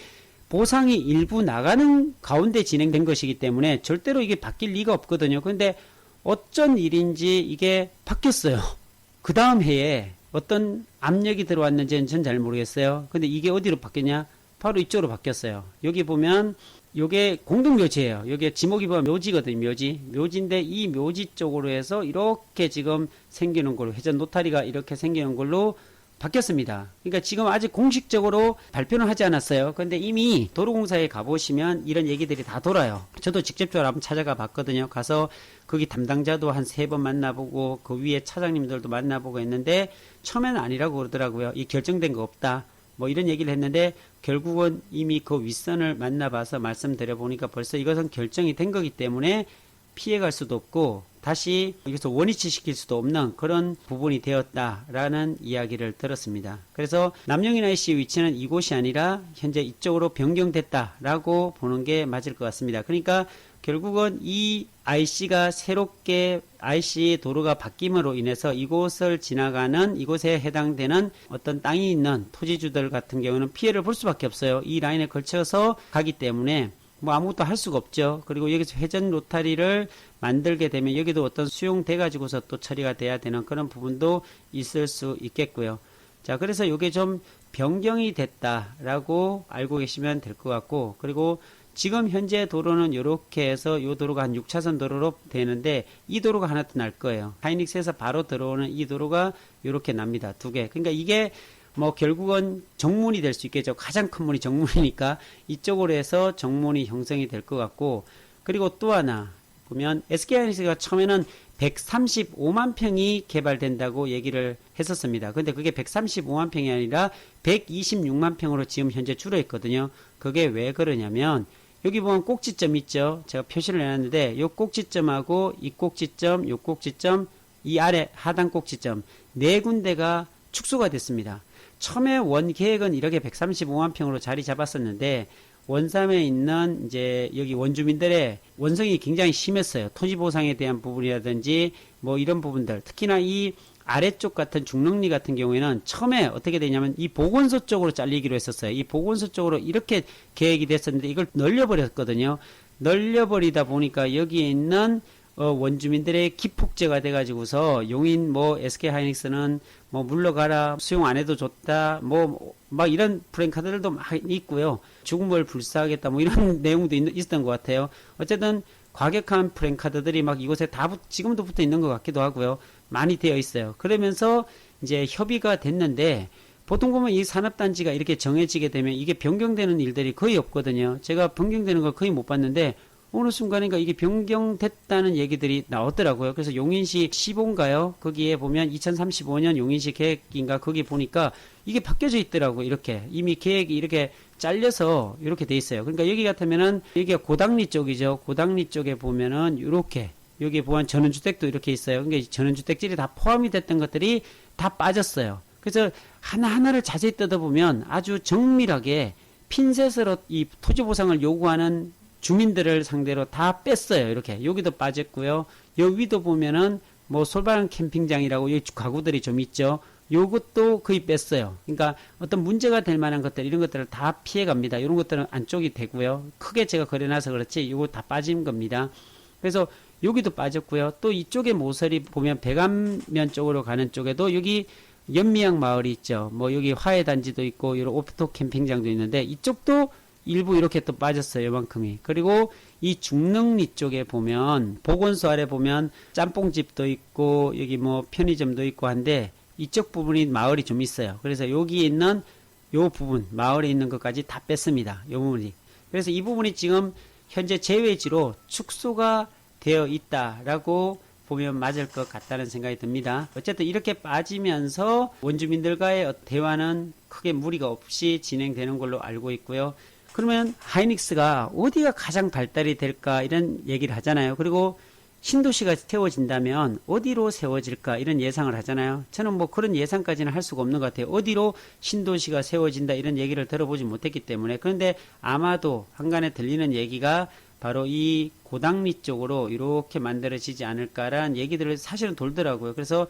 A: 보상이 일부 나가는 가운데 진행된 것이기 때문에 절대로 이게 바뀔 리가 없거든요. 그런데 어쩐 일인지 이게 바뀌었어요. 그 다음 해에 어떤 압력이 들어왔는지는 전 잘 모르겠어요. 근데 이게 어디로 바뀌었냐? 바로 이쪽으로 바뀌었어요. 여기 보면 요게 공동묘지예요. 여기 지목이 보면 묘지거든요. 묘지인데 이 묘지 쪽으로 해서 이렇게 지금 생기는 걸로 회전 노타리가 이렇게 생기는 걸로 바뀌었습니다. 그러니까 지금 아직 공식적으로 발표는 하지 않았어요. 근데 이미 도로공사에 가보시면 이런 얘기들이 다 돌아요. 저도 직접적으로 한번 찾아가 봤거든요. 가서 거기 담당자도 한 3번 만나보고 그 위에 차장님들도 만나보고 했는데 처음에는 아니라고 그러더라고요. 이 결정된 거 없다. 뭐 이런 얘기를 했는데 결국은 이미 그 윗선을 만나봐서 말씀드려보니까 벌써 이것은 결정이 된 거기 때문에 피해갈 수도 없고 다시 여기서 원위치 시킬 수도 없는 그런 부분이 되었다라는 이야기를 들었습니다. 그래서 남용인 IC 위치는 이곳이 아니라 현재 이쪽으로 변경됐다라고 보는 게 맞을 것 같습니다. 그러니까 결국은 이 IC가 새롭게 IC 도로가 바뀜으로 인해서 이곳을 지나가는 이곳에 해당되는 어떤 땅이 있는 토지주들 같은 경우는 피해를 볼 수밖에 없어요. 이 라인에 걸쳐서 가기 때문에 뭐 아무것도 할 수가 없죠. 그리고 여기서 회전 로타리를 만들게 되면 여기도 어떤 수용돼 가지고서 또 처리가 돼야 되는 그런 부분도 있을 수 있겠고요. 자, 그래서 이게 좀 변경이 됐다라고 알고 계시면 될 것 같고, 그리고 지금 현재 도로는 이렇게 해서 이 도로가 한 6차선 도로로 되는데 이 도로가 하나 더 날 거예요. 하이닉스에서 바로 들어오는 이 도로가 이렇게 납니다. 2개. 그러니까 이게 뭐 결국은 정문이 될 수 있겠죠. 가장 큰 문이 정문이니까 이쪽으로 해서 정문이 형성이 될 것 같고, 그리고 또 하나 보면 SK하이닉스가 처음에는 135만 평이 개발된다고 얘기를 했었습니다. 근데 그게 135만 평이 아니라 126만 평으로 지금 현재 줄어 있거든요. 그게 왜 그러냐면 여기 보면 꼭지점 있죠. 제가 표시를 해놨는데 이 꼭지점하고 이 꼭지점, 이 꼭지점, 이 아래 하단 꼭지점 네 군데가 축소가 됐습니다. 처음에 원 계획은 이렇게 135만 평으로 자리 잡았었는데 원삼에 있는 이제 여기 원주민들의 원성이 굉장히 심했어요. 토지 보상에 대한 부분이라든지 뭐 이런 부분들, 특히나 이 아래쪽 같은 중릉리 같은 경우에는 처음에 어떻게 되냐면 이 보건소 쪽으로 잘리기로 했었어요. 이 보건소 쪽으로 이렇게 계획이 됐었는데 이걸 늘려버렸거든요. 늘려버리다 보니까 여기에 있는 원주민들의 기폭제가 돼가지고서 용인 뭐 SK 하이닉스는 뭐 물러가라, 수용 안 해도 좋다, 뭐 막 이런 프랭카드들도 막 있고요. 죽음을 불사하겠다, 뭐 이런 내용도 있었던 것 같아요. 어쨌든 과격한 프랭카드들이 막 이곳에 다 지금도 붙어 있는 것 같기도 하고요. 많이 되어 있어요. 그러면서 이제 협의가 됐는데 보통 보면 이 산업단지가 이렇게 정해지게 되면 이게 변경되는 일들이 거의 없거든요. 제가 변경되는 걸 거의 못 봤는데 어느 순간인가 이게 변경됐다는 얘기들이 나오더라고요. 그래서 용인시 시본가요? 거기에 보면 2035년 용인시 계획인가 거기 보니까 이게 바뀌어져 있더라고요. 이렇게 이미 계획이 이렇게 잘려서 이렇게 돼 있어요. 그러니까 여기 같으면은 여기가 고당리 쪽이죠. 고당리 쪽에 보면은 이렇게 여기 보면 전원주택도 이렇게 있어요. 그러니까 전원주택질이 다 포함이 됐던 것들이 다 빠졌어요. 그래서 하나하나를 자세히 뜯어보면 아주 정밀하게 핀셋으로 이 토지 보상을 요구하는 주민들을 상대로 다 뺐어요. 이렇게 여기도 빠졌고요. 여기 위도 보면은 뭐 솔바람 캠핑장이라고 여기 가구들이 좀 있죠. 요것도 거의 뺐어요. 그러니까 어떤 문제가 될 만한 것들 이런 것들을 다 피해갑니다. 이런 것들은 안쪽이 되고요. 크게 제가 그려놔서 그렇지 요거 다 빠진 겁니다. 그래서 여기도 빠졌고요. 또 이쪽에 모서리 보면 백안면 쪽으로 가는 쪽에도 여기 연미향 마을이 있죠. 뭐 여기 화훼단지도 있고 이런 오프토 캠핑장도 있는데 이쪽도 일부 이렇게 또 빠졌어요. 이만큼이. 그리고 이 중릉리 쪽에 보면 보건소 아래 보면 짬뽕집도 있고 여기 뭐 편의점도 있고 한데 이쪽 부분이 마을이 좀 있어요. 그래서 여기 있는 요 부분 마을에 있는 것까지 다 뺐습니다. 요 부분이. 그래서 이 부분이 지금 현재 제외지로 축소가 되어 있다라고 보면 맞을 것 같다는 생각이 듭니다. 어쨌든 이렇게 빠지면서 원주민들과의 대화는 크게 무리가 없이 진행되는 걸로 알고 있고요. 그러면 하이닉스가 어디가 가장 발달이 될까 이런 얘기를 하잖아요. 그리고 신도시가 세워진다면 어디로 세워질까 이런 예상을 하잖아요. 저는 뭐 그런 예상까지는 할 수가 없는 것 같아요. 어디로 신도시가 세워진다 이런 얘기를 들어보지 못했기 때문에. 그런데 아마도 한간에 들리는 얘기가 바로 이 고당리 쪽으로 이렇게 만들어지지 않을까라는 얘기들을 사실은 돌더라고요. 그래서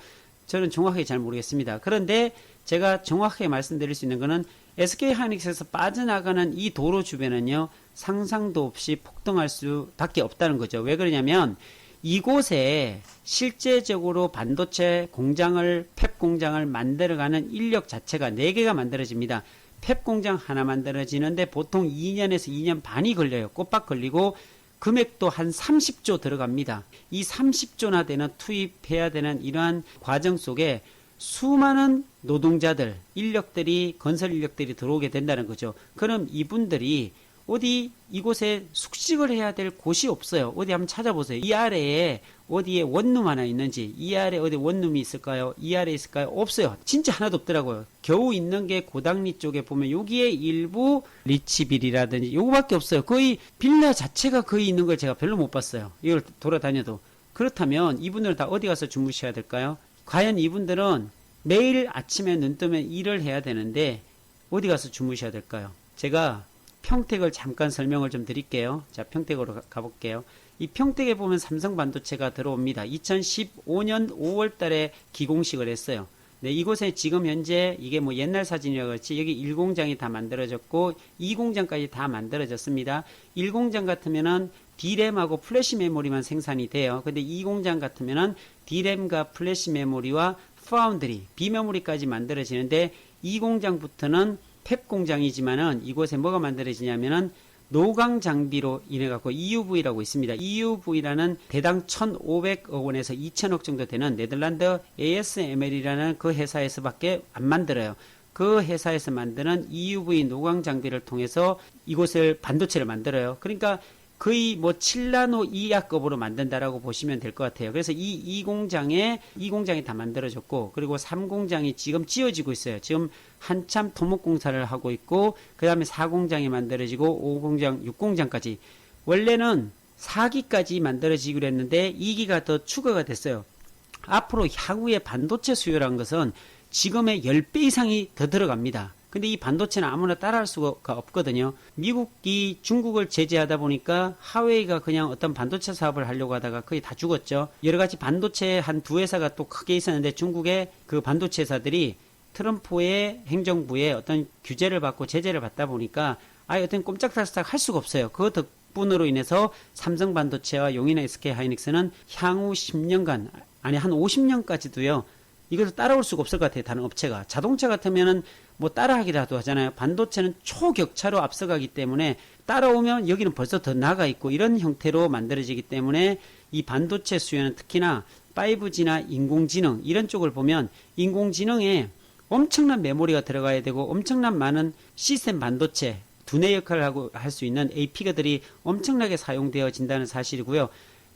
A: 저는 정확하게 잘 모르겠습니다. 그런데 제가 정확하게 말씀드릴 수 있는 거는 SK 하이닉스에서 빠져나가는 이 도로 주변은요, 상상도 없이 폭등할 수밖에 없다는 거죠. 왜 그러냐면 이곳에 실제적으로 반도체 공장을, 팹 공장을 만들어가는 인력 자체가 4개가 만들어집니다. 팹 공장 하나 만들어지는데 보통 2년에서 2년 반이 걸려요. 꼬박 걸리고 금액도 한 30조 들어갑니다. 이 30조나 되는 투입해야 되는 이러한 과정 속에 수많은 노동자들, 인력들이, 건설 인력들이 들어오게 된다는 거죠. 그럼 이분들이 어디 이곳에 숙식을 해야 될 곳이 없어요. 어디 한번 찾아보세요. 이 아래에 어디에 원룸 하나 있는지, 이 아래 어디 원룸이 있을까요? 이 아래 있을까요? 없어요. 진짜 하나도 없더라고요. 겨우 있는 게 고당리 쪽에 보면 여기에 일부 리치빌이라든지 요거밖에 없어요. 거의 빌라 자체가 거의 있는 걸 제가 별로 못 봤어요. 이걸 돌아다녀도. 그렇다면 이분들 다 어디 가서 주무셔야 될까요? 과연 이분들은 매일 아침에 눈 뜨면 일을 해야 되는데 어디 가서 주무셔야 될까요? 제가 평택을 잠깐 설명을 좀 드릴게요. 자, 평택으로 가볼게요. 이 평택에 보면 삼성 반도체가 들어옵니다. 2015년 5월 달에 기공식을 했어요. 네, 이곳에 지금 현재 이게 뭐 옛날 사진이라 그렇지 여기 1공장이 다 만들어졌고 2공장까지 다 만들어졌습니다. 1공장 같으면은 D램하고 플래시 메모리만 생산이 돼요. 근데 2공장 같으면은 D램과 플래시 메모리와 파운드리, 비메모리까지 만들어지는데 2공장부터는 팹 공장이지만은 이곳에 뭐가 만들어지냐면은 노광 장비로 인해 갖고 EUV라고 있습니다. EUV라는 대당 1,500억 원에서 2,000억 정도 되는 네덜란드 ASML이라는 그 회사에서밖에 안 만들어요. 그 회사에서 만드는 EUV 노광 장비를 통해서 이곳을 반도체를 만들어요. 그러니까 거의 뭐 7나노 이하급으로 만든다라고 보시면 될 것 같아요. 그래서 이 공장이 다 만들어졌고, 그리고 3공장이 지금 지어지고 있어요. 지금 한참 토목 공사를 하고 있고, 그 다음에 4공장이 만들어지고, 5공장, 6공장까지. 원래는 4기까지 만들어지기로 했는데, 2기가 더 추가가 됐어요. 앞으로 향후에 반도체 수요라는 것은 지금의 10배 이상이 더 들어갑니다. 근데 이 반도체는 아무나 따라할 수가 없거든요. 미국이 중국을 제재하다 보니까 하웨이가 그냥 어떤 반도체 사업을 하려고 하다가 거의 다 죽었죠. 여러 가지 반도체 한 두 회사가 또 크게 있었는데 중국의 그 반도체 회사들이 트럼프의 행정부의 어떤 규제를 받고 제재를 받다 보니까 아예 어떤 꼼짝달싹 할 수가 없어요. 그 덕분으로 인해서 삼성 반도체와 용인 SK 하이닉스는 향후 10년간, 아니 한 50년까지도요. 이것을 따라올 수가 없을 것 같아요. 다른 업체가. 자동차 같으면은 뭐 따라하기라도 하잖아요. 반도체는 초격차로 앞서가기 때문에 따라오면 여기는 벌써 더 나가 있고 이런 형태로 만들어지기 때문에 이 반도체 수요는 특히나 5G나 인공지능 이런 쪽을 보면 인공지능에 엄청난 메모리가 들어가야 되고 엄청난 많은 시스템 반도체 두뇌 역할을 하고 할 수 있는 AP가들이 엄청나게 사용되어진다는 사실이고요.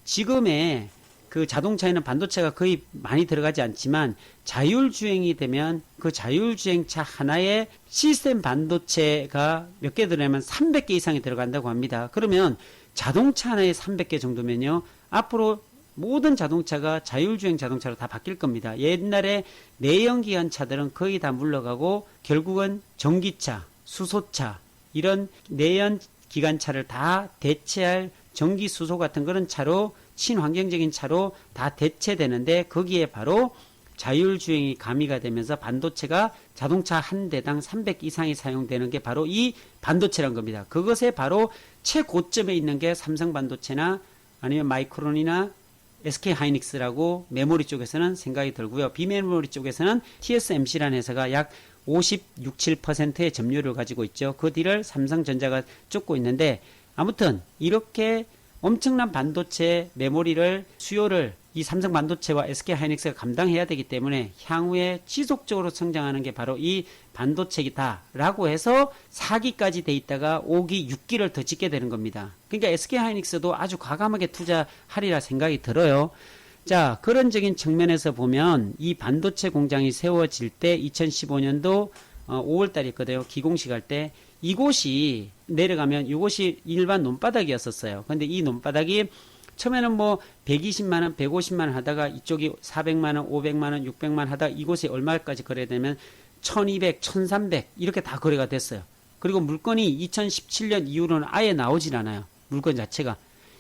A: 지금의 그 자동차에는 반도체가 거의 많이 들어가지 않지만 자율주행이 되면 그 자율주행차 하나에 시스템 반도체가 몇 개 들어가면 300개 이상이 들어간다고 합니다. 그러면 자동차 하나에 300개 정도면요. 앞으로 모든 자동차가 자율주행 자동차로 다 바뀔 겁니다. 옛날에 내연기관 차들은 거의 다 물러가고 결국은 전기차, 수소차 이런 내연기관차를 다 대체할 전기 수소 같은 그런 차로 친환경적인 차로 다 대체되는데 거기에 바로 자율주행이 가미가 되면서 반도체가 자동차 한 대당 300 이상이 사용되는 게 바로 이 반도체란 겁니다. 그것에 바로 최고점에 있는 게 삼성 반도체나 아니면 마이크론이나 SK 하이닉스라고 메모리 쪽에서는 생각이 들고요. 비메모리 쪽에서는 TSMC라는 회사가 약 56, 7%의 점유율을 가지고 있죠. 그 뒤를 삼성전자가 쫓고 있는데, 아무튼 이렇게 엄청난 반도체 메모리를 수요를 이 삼성 반도체와 SK 하이닉스가 감당해야 되기 때문에 향후에 지속적으로 성장하는 게 바로 이 반도체이다 라고 해서 4기까지 돼 있다가 5기, 6기를 더 짓게 되는 겁니다. 그러니까 SK 하이닉스도 아주 과감하게 투자하리라 생각이 들어요. 자, 그런적인 측면에서 보면 이 반도체 공장이 세워질 때 2015년도 5월 달이었거든요. 기공식 할 때 이곳이 내려가면 이곳이 일반 논바닥이었었어요. 근데 이 논바닥이 처음에는 뭐 120만원, 150만원 하다가 이쪽이 400만원, 500만원, 600만원 하다가 이곳이 얼마까지 거래되면 1200, 1300 이렇게 다 거래가 됐어요. 그리고 물건이 2017년 이후로는 아예 나오질 않아요. 물건 자체가.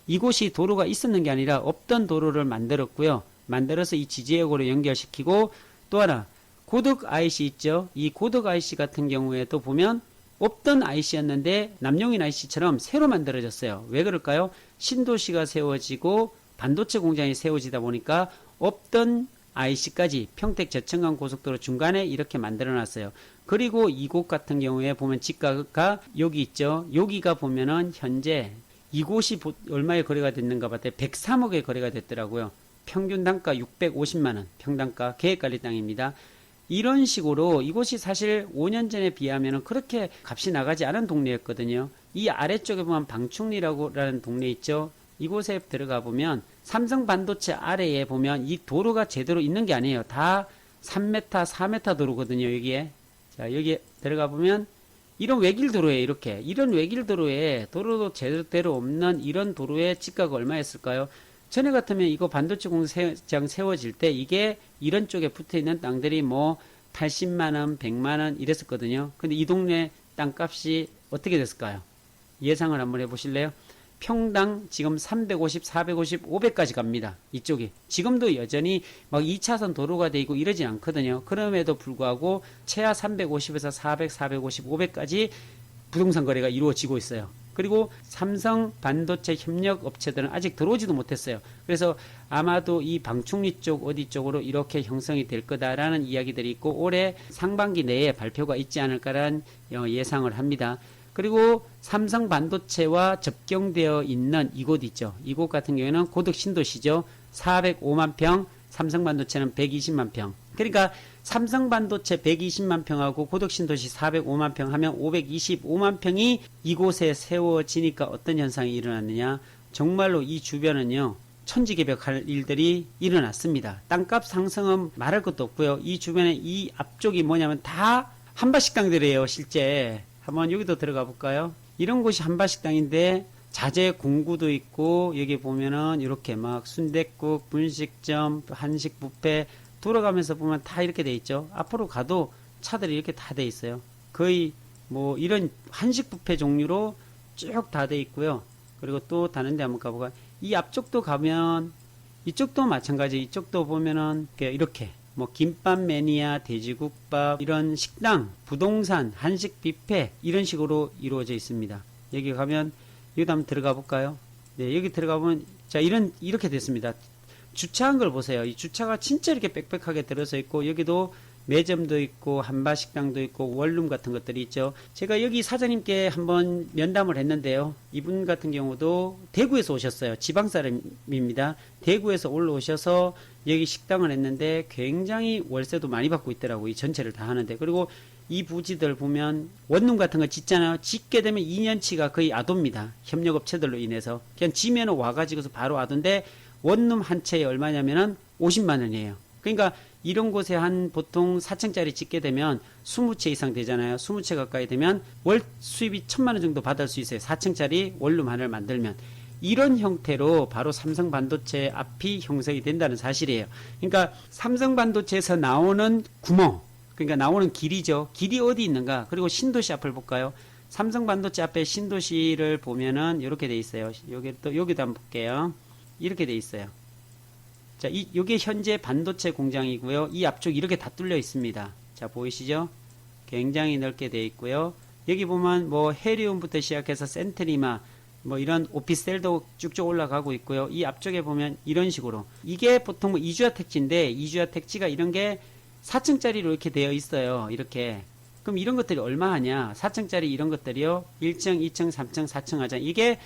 A: 이곳이 도로가 있었는 게 아니라 없던 도로를 만들었고요. 만들어서 이 지지역으로 연결시키고, 또 하나 고덕 IC 있죠. 이 고덕 IC 같은 경우에도 보면 없던 IC였는데 남용인 IC처럼 새로 만들어졌어요. 왜 그럴까요? 신도시가 세워지고 반도체 공장이 세워지다 보니까 없던 IC까지 평택 저천강 고속도로 중간에 이렇게 만들어 놨어요. 그리고 이곳 같은 경우에 보면 지가가 여기 있죠. 여기가 보면은 현재 이곳이 얼마에 거래가 됐는가 봤더니 103억에 거래가 됐더라고요. 평균 단가 650만원, 평당가 계획관리 땅입니다. 이런 식으로 이곳이 사실 5년 전에 비하면 그렇게 값이 나가지 않은 동네였거든요. 이 아래쪽에 보면 방충리라는 동네 있죠. 이곳에 들어가 보면 삼성 반도체 아래에 보면 이 도로가 제대로 있는 게 아니에요. 다 3m, 4m 도로거든요. 여기에. 자, 여기에 들어가 보면 이런 외길 도로에 이렇게. 이런 외길 도로에 도로도 제대로 없는 이런 도로에 지가가 얼마였을까요? 전에 같으면 이거 반도체 공장 세워질 때 이게 이런 쪽에 붙어 있는 땅들이 뭐 80만원, 100만원 이랬었거든요. 근데 이 동네 땅값이 어떻게 됐을까요? 예상을 한번 해보실래요? 평당 지금 350, 450, 500까지 갑니다. 이쪽이. 지금도 여전히 막 2차선 도로가 돼 있고 이러진 않거든요. 그럼에도 불구하고 최하 350에서 400, 450, 500까지 부동산 거래가 이루어지고 있어요. 그리고 삼성 반도체 협력 업체들은 아직 들어오지도 못했어요. 그래서 아마도 이 방충리 쪽 어디 쪽으로 이렇게 형성이 될 거다라는 이야기들이 있고 올해 상반기 내에 발표가 있지 않을까라는 예상을 합니다. 그리고 삼성 반도체와 접경되어 있는 이곳 있죠. 이곳 같은 경우에는 고덕 신도시죠. 405만 평, 삼성 반도체는 120만 평. 그러니까 삼성 반도체 120만 평하고 고덕 신도시 405만 평 하면 525만 평이 이곳에 세워지니까 어떤 현상이 일어났느냐. 정말로 이 주변은요. 천지개벽할 일들이 일어났습니다. 땅값 상승은 말할 것도 없고요. 이 주변에 이 앞쪽이 뭐냐면 다 한밭식당들이에요. 실제. 한번 여기도 들어가 볼까요? 이런 곳이 한밭식당인데 자재 공구도 있고 여기 보면은 이렇게 막 순댓국, 분식점, 한식 뷔페 돌아가면서 보면 다 이렇게 돼 있죠. 앞으로 가도 차들이 이렇게 다 돼 있어요. 거의 뭐 이런 한식 뷔페 종류로 쭉 다 돼 있고요. 그리고 또 다른 데 한번 가볼까요? 이 앞쪽도 가면 이쪽도 마찬가지. 이쪽도 보면은 이렇게 뭐 김밥 매니아, 돼지국밥 이런 식당, 부동산, 한식 뷔페 이런 식으로 이루어져 있습니다. 여기 가면 여기도 한번 들어가 볼까요? 네, 여기 들어가 보면 자 이렇게 됐습니다. 주차한 걸 보세요. 이 주차가 진짜 이렇게 빽빽하게 들어서 있고 여기도 매점도 있고 한바식당도 있고 원룸 같은 것들이 있죠. 제가 여기 사장님께 한번 면담을 했는데요. 이분 같은 경우도 대구에서 오셨어요. 지방 사람입니다. 대구에서 올라오셔서 여기 식당을 했는데 굉장히 월세도 많이 받고 있더라고요. 이 전체를 다 하는데. 그리고 이 부지들 보면 원룸 같은 거 짓잖아요. 짓게 되면 2년치가 거의 아도입니다. 협력업체들로 인해서. 그냥 지면 와가지고서 바로 아도인데 원룸 한 채에 얼마냐면은 50만 원이에요. 그러니까 이런 곳에 한 보통 4층짜리 짓게 되면 20채 이상 되잖아요. 20채 가까이 되면 월 수입이 1000만 원 정도 받을 수 있어요. 4층짜리 원룸 하나를 만들면. 이런 형태로 바로 삼성 반도체 앞이 형성이 된다는 사실이에요. 그러니까 삼성 반도체에서 나오는 구멍, 그러니까 나오는 길이죠. 길이 어디 있는가? 그리고 신도시 앞을 볼까요? 삼성 반도체 앞에 신도시를 보면은 이렇게 돼 있어요. 여기도 한번 볼게요. 이렇게 돼 있어요. 자, 요게 현재 반도체 공장이고요. 이 앞쪽 이렇게 다 뚫려 있습니다. 자, 보이시죠? 굉장히 넓게 돼 있고요. 여기 보면 뭐 헤리움부터 시작해서 센트리마, 뭐 이런 오피스텔도 쭉쭉 올라가고 있고요. 이 앞쪽에 보면 이런 식으로 이게 보통 뭐 이주화 택지인데 이주화 택지가 이런 게 4층짜리로 이렇게 되어 있어요. 이렇게. 그럼 이런 것들이 얼마 하냐? 4층짜리 이런 것들이요. 1층, 2층, 3층, 4층 하자. 이게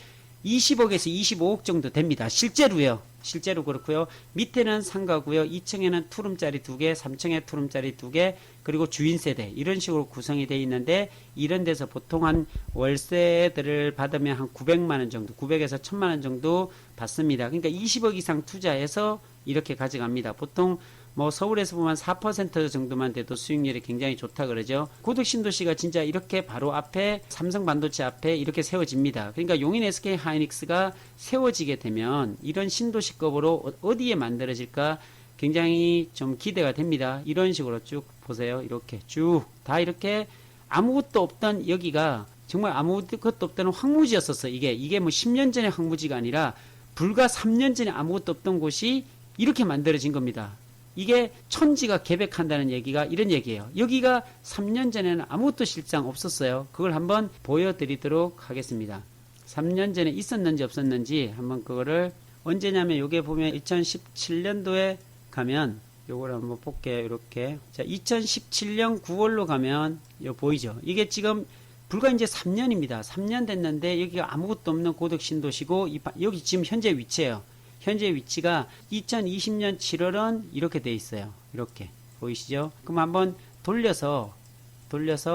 A: 20억에서 25억 정도 됩니다. 실제로요. 실제로 그렇고요. 밑에는 상가고요. 2층에는 투룸짜리 2개, 3층에 투룸짜리 2개, 그리고 주인 세대 이런 식으로 구성이 되어 있는데 이런 데서 보통 한 월세들을 받으면 한 900만 원 정도, 900에서 1000만 원 정도 받습니다. 그러니까 20억 이상 투자해서 이렇게 가져갑니다. 보통 뭐 서울에서 보면 4% 정도만 돼도 수익률이 굉장히 좋다 그러죠. 고덕 신도시가 진짜 이렇게 바로 앞에 삼성 반도체 앞에 이렇게 세워집니다. 그러니까 용인 SK 하이닉스가 세워지게 되면 이런 신도시급으로 어디에 만들어질까 굉장히 좀 기대가 됩니다. 이런 식으로 쭉 보세요. 이렇게 쭉 다 이렇게 아무것도 없던 여기가 정말 아무것도 없던 황무지였었어. 이게 뭐 10년 전의 황무지가 아니라 불과 3년 전에 아무것도 없던 곳이 이렇게 만들어진 겁니다. 이게 천지가 개백한다는 얘기가 이런 얘기예요. 여기가 3년 전에는 아무것도 실상 없었어요. 그걸 한번 보여드리도록 하겠습니다. 3년 전에 있었는지 없었는지 한번 그거를 언제냐면 요게 보면 2017년도에 가면 요걸 한번 볼게요. 이렇게. 자, 2017년 9월로 가면 요 보이죠? 이게 지금 불과 이제 3년입니다. 3년 됐는데 여기가 아무것도 없는 고덕 신도시고 여기 지금 현재 위치예요. 현재 위치가 2020년 7월은 이렇게 돼 있어요. 이렇게 보이시죠? 그럼 한번 돌려서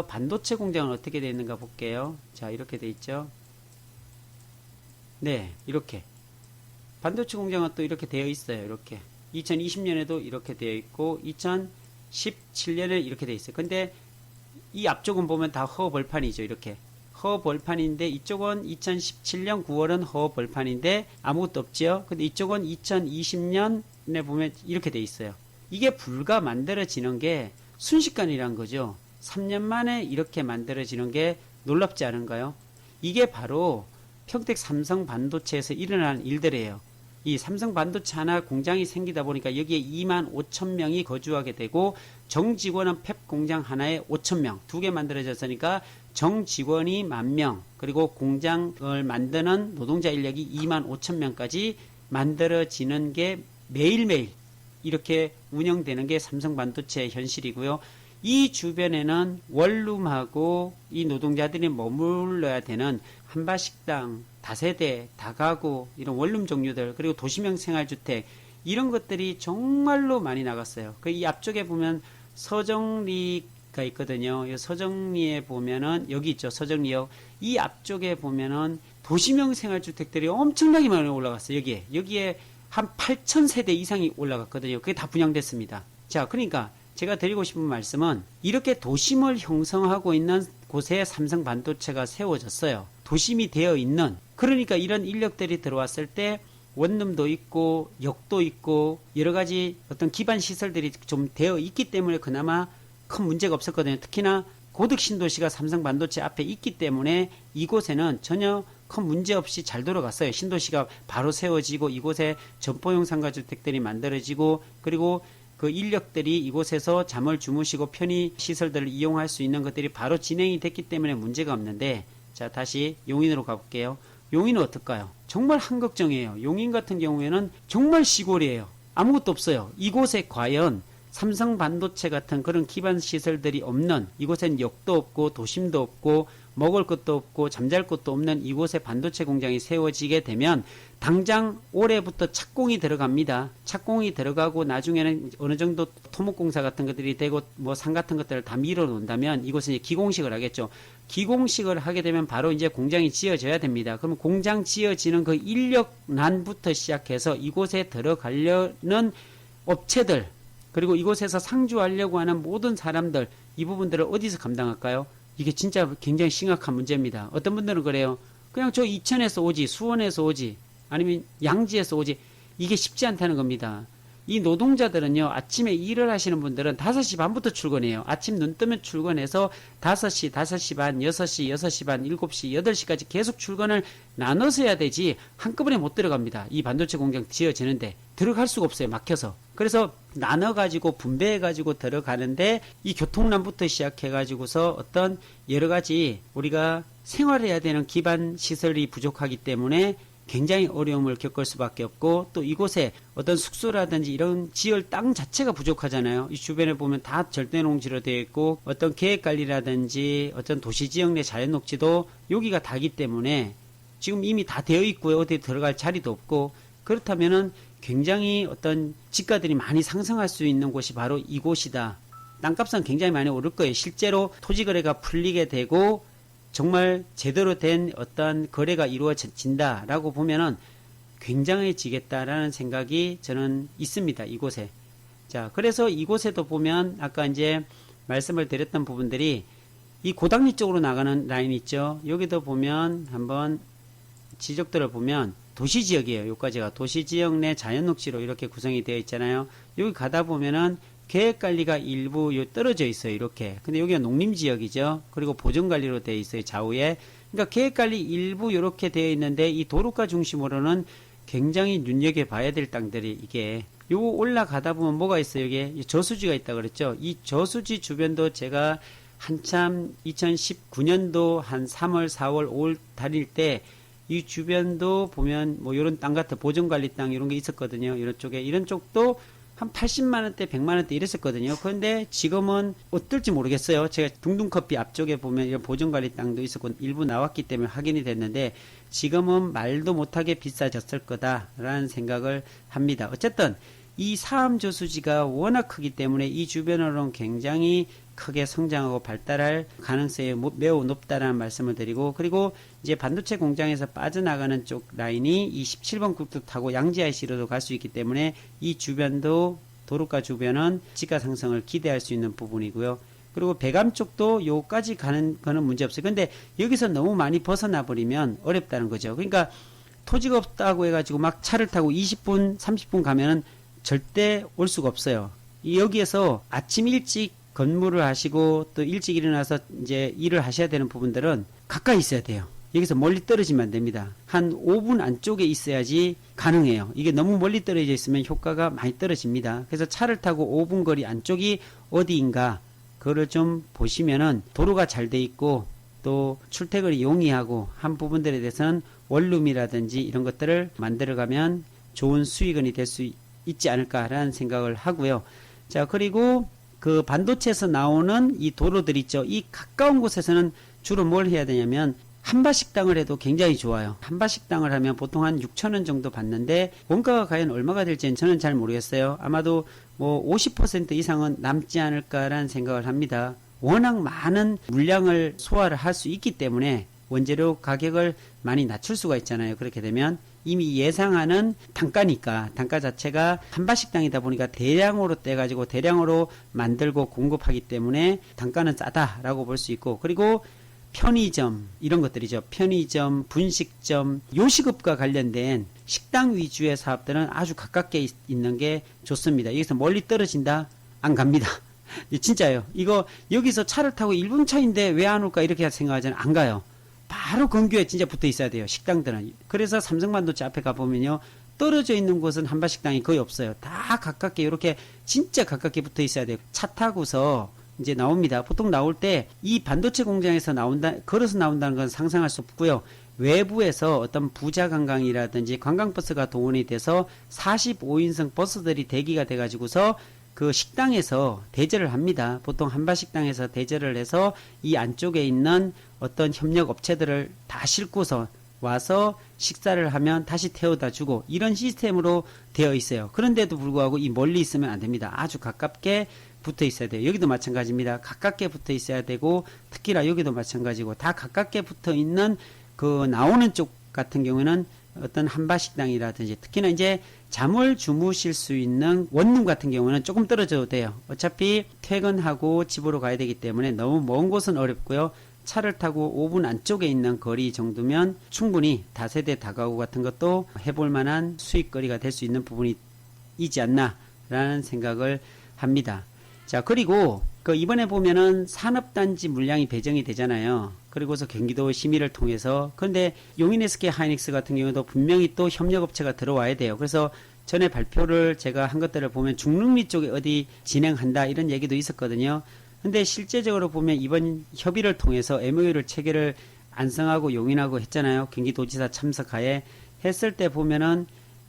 A: 반도체 공장은 어떻게 되어 있는가 볼게요. 자, 이렇게 돼 있죠. 네, 이렇게 반도체 공장은 또 이렇게 되어 있어요. 이렇게 2020년에도 이렇게 되어 있고 2017년에 이렇게 되어 있어요. 근데 이 앞쪽은 보면 다 허벌판이죠. 이렇게 허벌판인데 이쪽은 2017년 9월은 허벌판인데 아무것도 없지요. 근데 이쪽은 2020년에 보면 이렇게 돼 있어요. 이게 불과 만들어지는 게 순식간이란 거죠. 3년 만에 이렇게 만들어지는 게 놀랍지 않은가요? 이게 바로 평택 삼성 반도체에서 일어나는 일들이에요. 이 삼성 반도체 하나 공장이 생기다 보니까 여기에 2만 5천 명이 거주하게 되고 정직원은 펩 공장 하나에 5천 명, 두 개 만들어졌으니까 정직원이 10,000명, 그리고 공장을 만드는 노동자 인력이 2만 5천 명까지 만들어지는 게 매일매일 이렇게 운영되는 게 삼성 반도체의 현실이고요. 이 주변에는 원룸하고 이 노동자들이 머물러야 되는 한바식당, 다세대, 다가구 이런 원룸 종류들, 그리고 도시명 생활주택 이런 것들이 정말로 많이 나갔어요. 이 앞쪽에 보면 서정리가 있거든요. 이 서정리에 보면은 여기 있죠. 서정리역. 이 앞쪽에 보면은 도시명 생활주택들이 엄청나게 많이 올라갔어요. 여기에 한 8,000세대 이상이 올라갔거든요. 그게 다 분양됐습니다. 자, 그러니까 제가 드리고 싶은 말씀은 이렇게 도심을 형성하고 있는 곳에 삼성 반도체가 세워졌어요. 도심이 되어 있는, 그러니까 이런 인력들이 들어왔을 때 원룸도 있고 역도 있고 여러 가지 어떤 기반 시설들이 좀 되어 있기 때문에 그나마 큰 문제가 없었거든요. 특히나 고덕 신도시가 삼성 반도체 앞에 있기 때문에 이곳에는 전혀 큰 문제 없이 잘 돌아갔어요. 신도시가 바로 세워지고 이곳에 점포용 상가주택들이 만들어지고 그리고 그 인력들이 이곳에서 잠을 주무시고 편의 시설들을 이용할 수 있는 것들이 바로 진행이 됐기 때문에 문제가 없는데, 자, 다시 용인으로 가볼게요. 용인은 어떨까요? 정말 한걱정이에요. 용인 같은 경우에는 정말 시골이에요. 아무것도 없어요. 이곳에 과연 삼성 반도체 같은 그런 기반 시설들이 없는, 이곳엔 역도 없고 도심도 없고 먹을 것도 없고 잠잘 것도 없는 이곳에 반도체 공장이 세워지게 되면 당장 올해부터 착공이 들어갑니다. 착공이 들어가고 나중에는 어느 정도 토목공사 같은 것들이 되고 뭐 산 같은 것들을 다 밀어 놓는다면 이곳은 이제 기공식을 하겠죠. 기공식을 하게 되면 바로 이제 공장이 지어져야 됩니다. 그러면 공장 지어지는 그 인력난부터 시작해서 이곳에 들어가려는 업체들, 그리고 이곳에서 상주하려고 하는 모든 사람들, 이 부분들을 어디서 감당할까요? 이게 진짜 굉장히 심각한 문제입니다. 어떤 분들은 그래요. 그냥 저 이천에서 오지, 수원에서 오지, 아니면 양지에서 오지. 이게 쉽지 않다는 겁니다. 이 노동자들은요, 아침에 일을 하시는 분들은 5시 반부터 출근해요. 아침 눈 뜨면 출근해서 5시, 5시 반, 6시, 6시 반, 7시, 8시까지 계속 출근을 나눠서 해야 되지 한꺼번에 못 들어갑니다. 이 반도체 공장 지어지는데 들어갈 수가 없어요. 막혀서. 그래서 나눠가지고 분배해가지고 들어가는데 이 교통난부터 시작해가지고서 어떤 여러 가지 우리가 생활해야 되는 기반 시설이 부족하기 때문에 굉장히 어려움을 겪을 수밖에 없고, 또 이곳에 어떤 숙소라든지 이런 지을 땅 자체가 부족하잖아요. 이 주변에 보면 다 절대농지로 되어 있고, 어떤 계획관리라든지 어떤 도시지역 내 자연녹지도 여기가 다기 때문에 지금 이미 다 되어 있고요. 어디 들어갈 자리도 없고, 그렇다면은 굉장히 어떤 지가들이 많이 상승할 수 있는 곳이 바로 이곳이다. 땅값은 굉장히 많이 오를 거예요. 실제로 토지거래가 풀리게 되고 정말 제대로 된 어떤 거래가 이루어진다라고 보면은 굉장해지겠다라는 생각이 저는 있습니다. 이곳에. 자, 그래서 이곳에도 보면 아까 이제 말씀을 드렸던 부분들이 이 고당리 쪽으로 나가는 라인 있죠. 여기도 보면 한번 지적들을 보면 도시지역이에요. 여기까지가 도시지역 내 자연녹지로 이렇게 구성이 되어 있잖아요. 여기 가다 보면은 계획관리가 일부 떨어져 있어요. 이렇게. 근데 여기가 농림지역이죠. 그리고 보전관리로 되어 있어요. 좌우에. 그러니까 계획관리 일부 이렇게 되어 있는데 이 도로가 중심으로는 굉장히 눈여겨봐야 될 땅들이 이게 요거 올라가다 보면 뭐가 있어요. 이게 저수지가 있다 그랬죠. 이 저수지 주변도 제가 한참 2019년도 한 3월, 4월, 5월 달일 때 이 주변도 보면 뭐 이런 땅 같은 보전관리 땅 이런 게 있었거든요. 이런 쪽에. 이런 쪽도 한 80만원대, 100만원대 이랬었거든요. 그런데 지금은 어떨지 모르겠어요. 제가 둥둥커피 앞쪽에 보면 이런 보존관리 땅도 있었고 일부 나왔기 때문에 확인이 됐는데 지금은 말도 못하게 비싸졌을 거다라는 생각을 합니다. 어쨌든 이 사암저수지가 워낙 크기 때문에 이 주변으로는 굉장히 크게 성장하고 발달할 가능성이 매우 높다라는 말씀을 드리고, 그리고 이제 반도체 공장에서 빠져나가는 쪽 라인이 이 17번 국도 타고 양지 IC로도 갈 수 있기 때문에 이 주변도 도로가 주변은 지가 상승을 기대할 수 있는 부분이고요. 그리고 배감 쪽도 요까지 가는 거는 문제 없어요. 근데 여기서 너무 많이 벗어나 버리면 어렵다는 거죠. 그러니까 토지가 없다고 해가지고 막 차를 타고 20분, 30분 가면은 절대 올 수가 없어요. 여기에서 아침 일찍 건물을 하시고 또 일찍 일어나서 이제 일을 하셔야 되는 부분들은 가까이 있어야 돼요. 여기서 멀리 떨어지면 안 됩니다. 한 5분 안쪽에 있어야지 가능해요. 이게 너무 멀리 떨어져 있으면 효과가 많이 떨어집니다. 그래서 차를 타고 5분 거리 안쪽이 어디인가 그거를 좀 보시면은 도로가 잘 돼 있고 또 출퇴근이 용이하고 한 부분들에 대해서는 원룸이라든지 이런 것들을 만들어가면 좋은 수익원이 될 수 있지 않을까라는 생각을 하고요. 자, 그리고 그 반도체에서 나오는 이 도로들 있죠. 이 가까운 곳에서는 주로 뭘 해야 되냐면 한바식당을 해도 굉장히 좋아요. 한바식당을 하면 보통 한 6,000원 정도 받는데 원가가 과연 얼마가 될지는 저는 잘 모르겠어요. 아마도 뭐 50% 이상은 남지 않을까라는 생각을 합니다. 워낙 많은 물량을 소화를 할 수 있기 때문에 원재료 가격을 많이 낮출 수가 있잖아요. 그렇게 되면 이미 예상하는 단가니까 단가 자체가 한바식당이다 보니까 대량으로 떼가지고 대량으로 만들고 공급하기 때문에 단가는 싸다라고 볼 수 있고, 그리고 편의점 이런 것들이죠. 편의점, 분식점, 요식업과 관련된 식당 위주의 사업들은 아주 가깝게 있는 게 좋습니다. 여기서 멀리 떨어진다? 안 갑니다. 진짜예요. 이거 여기서 차를 타고 1분 차인데 왜 안 올까 이렇게 생각하잖아요. 안 가요. 바로 근교에 진짜 붙어 있어야 돼요. 식당들은. 그래서 삼성반도체 앞에 가보면요. 떨어져 있는 곳은 한바식당이 거의 없어요. 다 가깝게 이렇게 진짜 가깝게 붙어 있어야 돼요. 차 타고서 이제 나옵니다. 보통 나올 때 이 반도체 공장에서 걸어서 나온다는 건 상상할 수 없고요. 외부에서 어떤 부자 관광이라든지 관광버스가 동원이 돼서 45인승 버스들이 대기가 돼가지고서 그 식당에서 대절을 합니다. 보통 한바식당에서 대절을 해서 이 안쪽에 있는 어떤 협력 업체들을 다 싣고서 와서 식사를 하면 다시 태워다 주고 이런 시스템으로 되어 있어요. 그런데도 불구하고 이 멀리 있으면 안 됩니다. 아주 가깝게 붙어 있어야 돼요. 여기도 마찬가지입니다. 가깝게 붙어 있어야 되고 특히나 여기도 마찬가지고 다 가깝게 붙어 있는 그 나오는 쪽 같은 경우는 어떤 한바식당이라든지 특히나 이제 잠을 주무실 수 있는 원룸 같은 경우는 조금 떨어져도 돼요. 어차피 퇴근하고 집으로 가야 되기 때문에 너무 먼 곳은 어렵고요. 차를 타고 5분 안쪽에 있는 거리 정도면 충분히 다세대 다가구 같은 것도 해볼 만한 수익거리가 될 수 있는 부분이 있지 않나 라는 생각을 합니다. 자, 그리고 이번에 보면은 산업단지 물량이 배정이 되잖아요. 그리고서 경기도 심의를 통해서. 그런데 용인 SK 하이닉스 같은 경우도 분명히 또 협력업체가 들어와야 돼요. 그래서 전에 발표를 제가 한 것들을 보면 중릉리 쪽에 어디 진행한다 이런 얘기도 있었거든요. 근데 실제적으로 보면 이번 협의를 통해서 MOU를 체결을 안성하고 용인하고 했잖아요. 경기도지사 참석하에 했을 때 보면은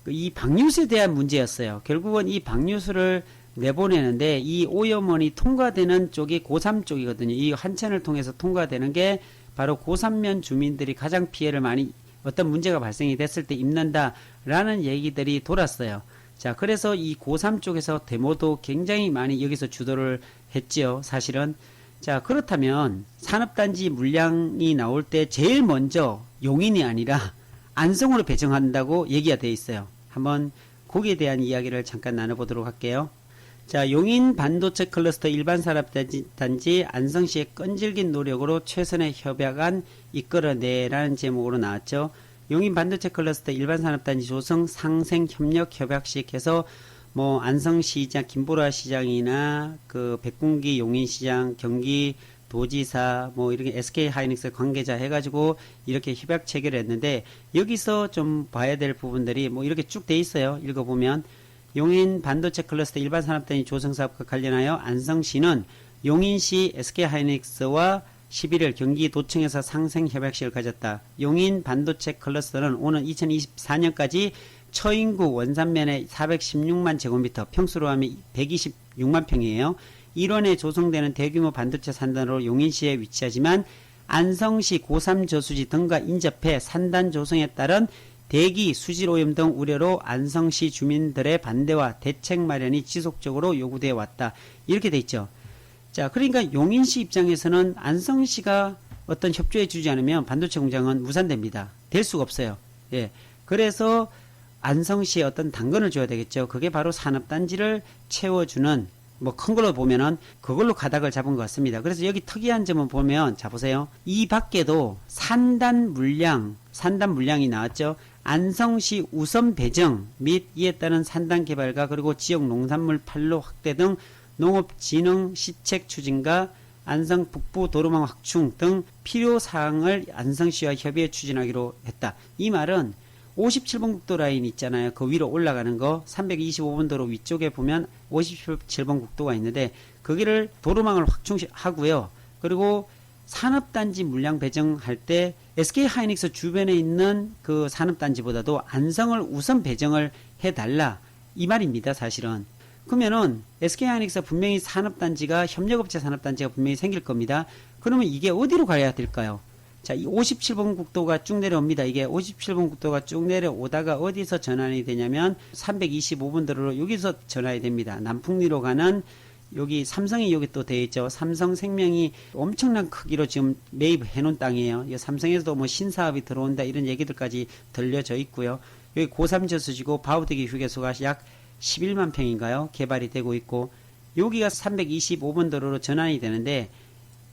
A: 이 방류수에 대한 문제였어요. 결국은 이 방류수를 내보내는데 이 오염원이 통과되는 쪽이 고3 쪽이거든요. 이 한천을 통해서 통과되는 게 바로 고3면 주민들이 가장 피해를 많이 어떤 문제가 발생이 됐을 때 입는다라는 얘기들이 돌았어요. 자, 그래서 이 고3 쪽에서 데모도 굉장히 많이 여기서 주도를 했지요, 사실은. 자, 그렇다면 산업단지 물량이 나올 때 제일 먼저 용인이 아니라 안성으로 배정한다고 얘기가 되어 있어요. 한번 거기에 대한 이야기를 잠깐 나눠보도록 할게요. 자, 용인 반도체 클러스터 일반 산업단지 안성시의 끈질긴 노력으로 최선의 협약안 이끌어내라는 제목으로 나왔죠. 용인 반도체 클러스터 일반 산업단지 조성 상생 협력 협약식 해서 뭐 안성시장, 김보라 시장이나 그 백군기 용인시장, 경기도지사 뭐 이렇게 SK 하이닉스 관계자 해가지고 이렇게 협약 체결을 했는데 여기서 좀 봐야 될 부분들이 뭐 이렇게 쭉 돼 있어요. 읽어보면 용인 반도체 클러스터 일반 산업단지 조성 사업과 관련하여 안성시는 용인시 SK 하이닉스와 11일 경기도청에서 상생협약식을 가졌다. 용인 반도체 클러스터는 오는 2024년까지 처인구 원산면에 416만 제곱미터, 평수로 하면 126만 평이에요. 일원에 조성되는 대규모 반도체 산단으로 용인시에 위치하지만 안성시 고3 저수지 등과 인접해 산단 조성에 따른 대기, 수질 오염 등 우려로 안성시 주민들의 반대와 대책 마련이 지속적으로 요구되어 왔다. 이렇게 돼 있죠. 자, 그러니까 용인시 입장에서는 안성시가 어떤 협조해 주지 않으면 반도체 공장은 무산됩니다. 될 수가 없어요. 예. 그래서 안성시에 어떤 당근을 줘야 되겠죠. 그게 바로 산업단지를 채워주는 뭐 큰 걸로 보면은 그걸로 가닥을 잡은 것 같습니다. 그래서 여기 특이한 점은 보면 자 보세요. 이 밖에도 산단 물량이 나왔죠. 안성시 우선 배정 및 이에 따른 산단 개발과 그리고 지역 농산물 판로 확대 등 농업진흥 시책 추진과 안성 북부 도로망 확충 등 필요사항을 안성시와 협의해 추진하기로 했다. 이 말은 57번 국도 라인 있잖아요. 그 위로 올라가는 거 325번 도로 위쪽에 보면 57번 국도가 있는데 거기를 도로망을 확충하고요. 그리고 산업단지 물량 배정할 때 SK 하이닉스 주변에 있는 그 산업단지보다도 안성을 우선 배정을 해달라 이 말입니다. 사실은. 그러면은 SK 하이닉스 분명히 산업단지가 협력업체 산업단지가 분명히 생길 겁니다. 그러면 이게 어디로 가야 될까요? 자, 이 57번 국도가 쭉 내려옵니다. 이게 57번 국도가 쭉 내려오다가 어디서 전환이 되냐면 325번 도로로 여기서 전환이 됩니다. 남풍리로 가는 여기 삼성이 여기 또 되어 있죠. 삼성생명이 엄청난 크기로 지금 매입해 놓은 땅이에요. 이 삼성에서도 뭐 신사업이 들어온다 이런 얘기들까지 들려져 있고요. 여기 고3 저수지고 바우대기 휴게소가 약 11만 평인가요? 개발이 되고 있고 여기가 325번 도로로 전환이 되는데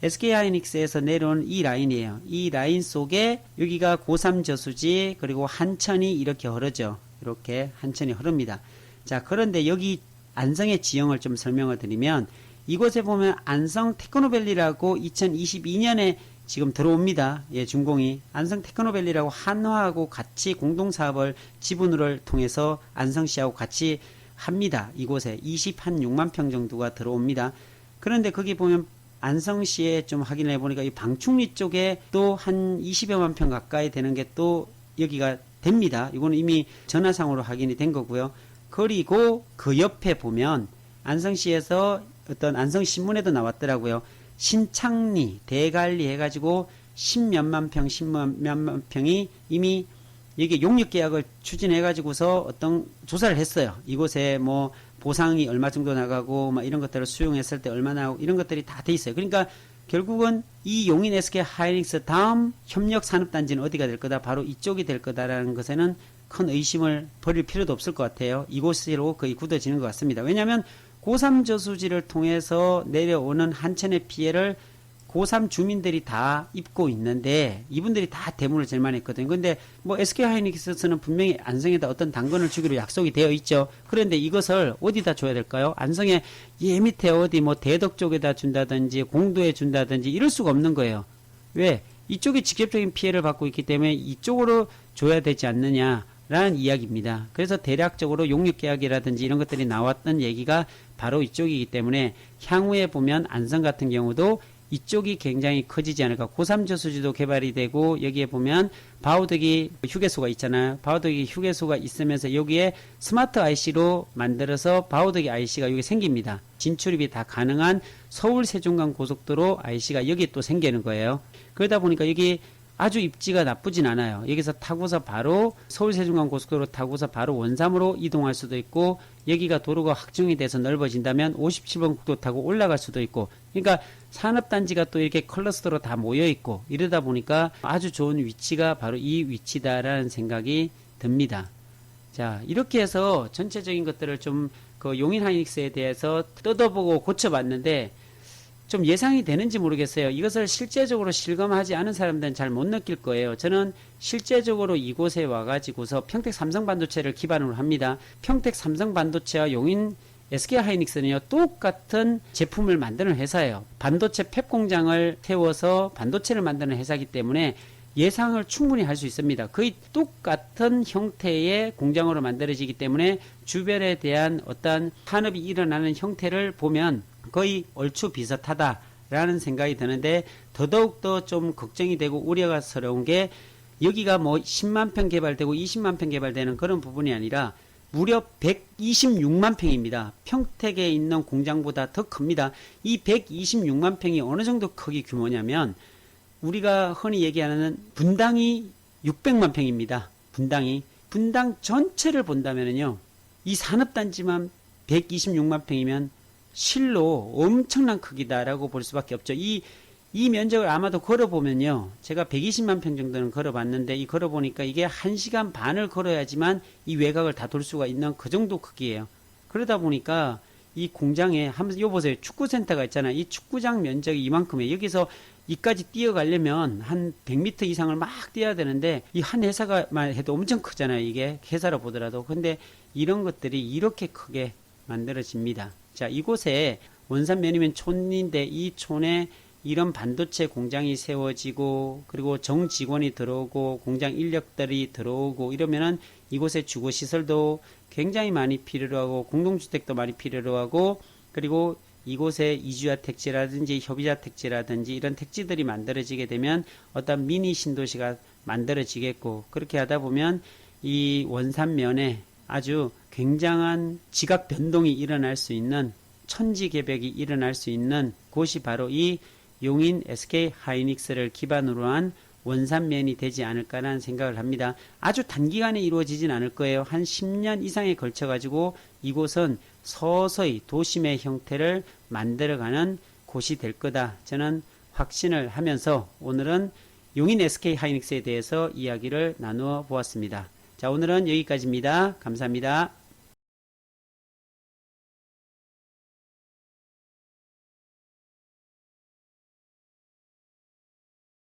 A: SK 하이닉스에서 내려온 이 라인이에요. 이 라인 속에 여기가 고3 저수지 그리고 한천이 이렇게 흐르죠. 이렇게 한천이 흐릅니다. 자, 그런데 여기 안성의 지형을 좀 설명을 드리면 이곳에 보면 안성 테크노밸리라고 2022년에 지금 들어옵니다. 예, 준공이. 안성 테크노밸리라고 한화하고 같이 공동사업을 지분을 통해서 안성시하고 같이 합니다. 이곳에 26만 평 정도가 들어옵니다. 그런데 거기 보면 안성시에 좀 확인을 해보니까 이 방충리 쪽에 또 한 20여만 평 가까이 되는 게 또 여기가 됩니다. 이거는 이미 전화상으로 확인이 된 거고요. 그리고 그 옆에 보면 안성시에서 어떤 안성신문에도 나왔더라고요. 신창리, 대관리 해가지고 10몇만 평, 10몇만 평이 이미 이게 용역계약을 추진해가지고서 어떤 조사를 했어요. 이곳에 뭐 보상이 얼마 정도 나가고 막 이런 것들을 수용했을 때 얼마나 하고 이런 것들이 다 돼 있어요. 그러니까 결국은 이 용인 SK 하이닉스 다음 협력 산업단지는 어디가 될 거다? 바로 이쪽이 될 거다라는 것에는 큰 의심을 버릴 필요도 없을 것 같아요. 이곳으로 거의 굳어지는 것 같습니다. 왜냐하면 고3 저수지를 통해서 내려오는 한천의 피해를 고3 주민들이 다 입고 있는데 이분들이 다 대문을 제일 많이 했거든요. 근데 뭐 SK 하이닉스는 분명히 안성에다 어떤 당근을 주기로 약속이 되어 있죠. 그런데 이것을 어디다 줘야 될까요? 안성에 이 밑에 어디 뭐 대덕 쪽에다 준다든지 공도에 준다든지 이럴 수가 없는 거예요. 왜? 이쪽이 직접적인 피해를 받고 있기 때문에 이쪽으로 줘야 되지 않느냐라는 이야기입니다. 그래서 대략적으로 용역계약이라든지 이런 것들이 나왔던 얘기가 바로 이쪽이기 때문에 향후에 보면 안성 같은 경우도 이쪽이 굉장히 커지지 않을까. 고3 저수지도 개발이 되고 여기에 보면 바우덕이 휴게소가 있잖아요. 바우덕이 휴게소가 있으면서 여기에 스마트 IC로 만들어서 바우덕이 IC가 여기 생깁니다. 진출입이 다 가능한 서울 세종간 고속도로 IC가 여기 또 생기는 거예요. 그러다 보니까 여기 아주 입지가 나쁘진 않아요. 여기서 타고서 바로 서울 세종간 고속도로 타고서 바로 원삼으로 이동할 수도 있고 여기가 도로가 확충이 돼서 넓어진다면 57번 국도 타고 올라갈 수도 있고 그러니까 산업단지가 또 이렇게 클러스터로 다 모여있고 이러다 보니까 아주 좋은 위치가 바로 이 위치다라는 생각이 듭니다. 자, 이렇게 해서 전체적인 것들을 좀 그 용인 하이닉스에 대해서 뜯어보고 고쳐봤는데 좀 예상이 되는지 모르겠어요. 이것을 실제적으로 실감하지 않은 사람들은 잘 못 느낄 거예요. 저는 실제적으로 이곳에 와가지고서 평택 삼성반도체를 기반으로 합니다. 평택 삼성반도체와 용인 SK 하이닉스는요, 똑같은 제품을 만드는 회사예요. 반도체 팹 공장을 태워서 반도체를 만드는 회사이기 때문에 예상을 충분히 할 수 있습니다. 거의 똑같은 형태의 공장으로 만들어지기 때문에 주변에 대한 어떤 산업이 일어나는 형태를 보면 거의 얼추 비슷하다라는 생각이 드는데 더더욱더 좀 걱정이 되고 우려스러운 게 여기가 뭐 10만 평 개발되고 20만 평 개발되는 그런 부분이 아니라 무려 126만 평입니다. 평택에 있는 공장보다 더 큽니다. 이 126만 평이 어느 정도 크기 규모냐면 우리가 흔히 얘기하는 분당이 600만 평입니다. 분당 전체를 본다면요. 이 산업단지만 126만 평이면 실로 엄청난 크기다라고 볼 수밖에 없죠. 이 면적을 아마도 걸어보면요. 제가 120만 평 정도는 걸어봤는데 이 걸어보니까 이게 1시간 반을 걸어야지만 이 외곽을 다 돌 수가 있는 그 정도 크기예요. 그러다 보니까 이 공장에 한번 요 보세요. 축구센터가 있잖아요. 이 축구장 면적이 이만큼이에요. 여기서 이까지 뛰어가려면 한 100m 이상을 막 뛰어야 되는데 이 한 회사가만 해도 엄청 크잖아요. 이게 회사로 보더라도. 근데 이런 것들이 이렇게 크게 만들어집니다. 자, 이곳에 원산면이면 촌인데 이 촌에 이런 반도체 공장이 세워지고 그리고 정직원이 들어오고 공장 인력들이 들어오고 이러면은 이곳에 주거시설도 굉장히 많이 필요로 하고 공동주택도 많이 필요로 하고 그리고 이곳에 이주야 택지라든지 협의자 택지라든지 이런 택지들이 만들어지게 되면 어떤 미니 신도시가 만들어지겠고 그렇게 하다 보면 이 원산면에 아주 굉장한 지각 변동이 일어날 수 있는 천지개벽이 일어날 수 있는 곳이 바로 이 용인 SK 하이닉스를 기반으로 한 원산면이 되지 않을까라는 생각을 합니다. 아주 단기간에 이루어지진 않을 거예요. 한 10년 이상에 걸쳐 가지고 이곳은 서서히 도심의 형태를 만들어가는 곳이 될 거다. 저는 확신을 하면서 오늘은 용인 SK 하이닉스에 대해서 이야기를 나누어 보았습니다. 자, 오늘은 여기까지입니다. 감사합니다.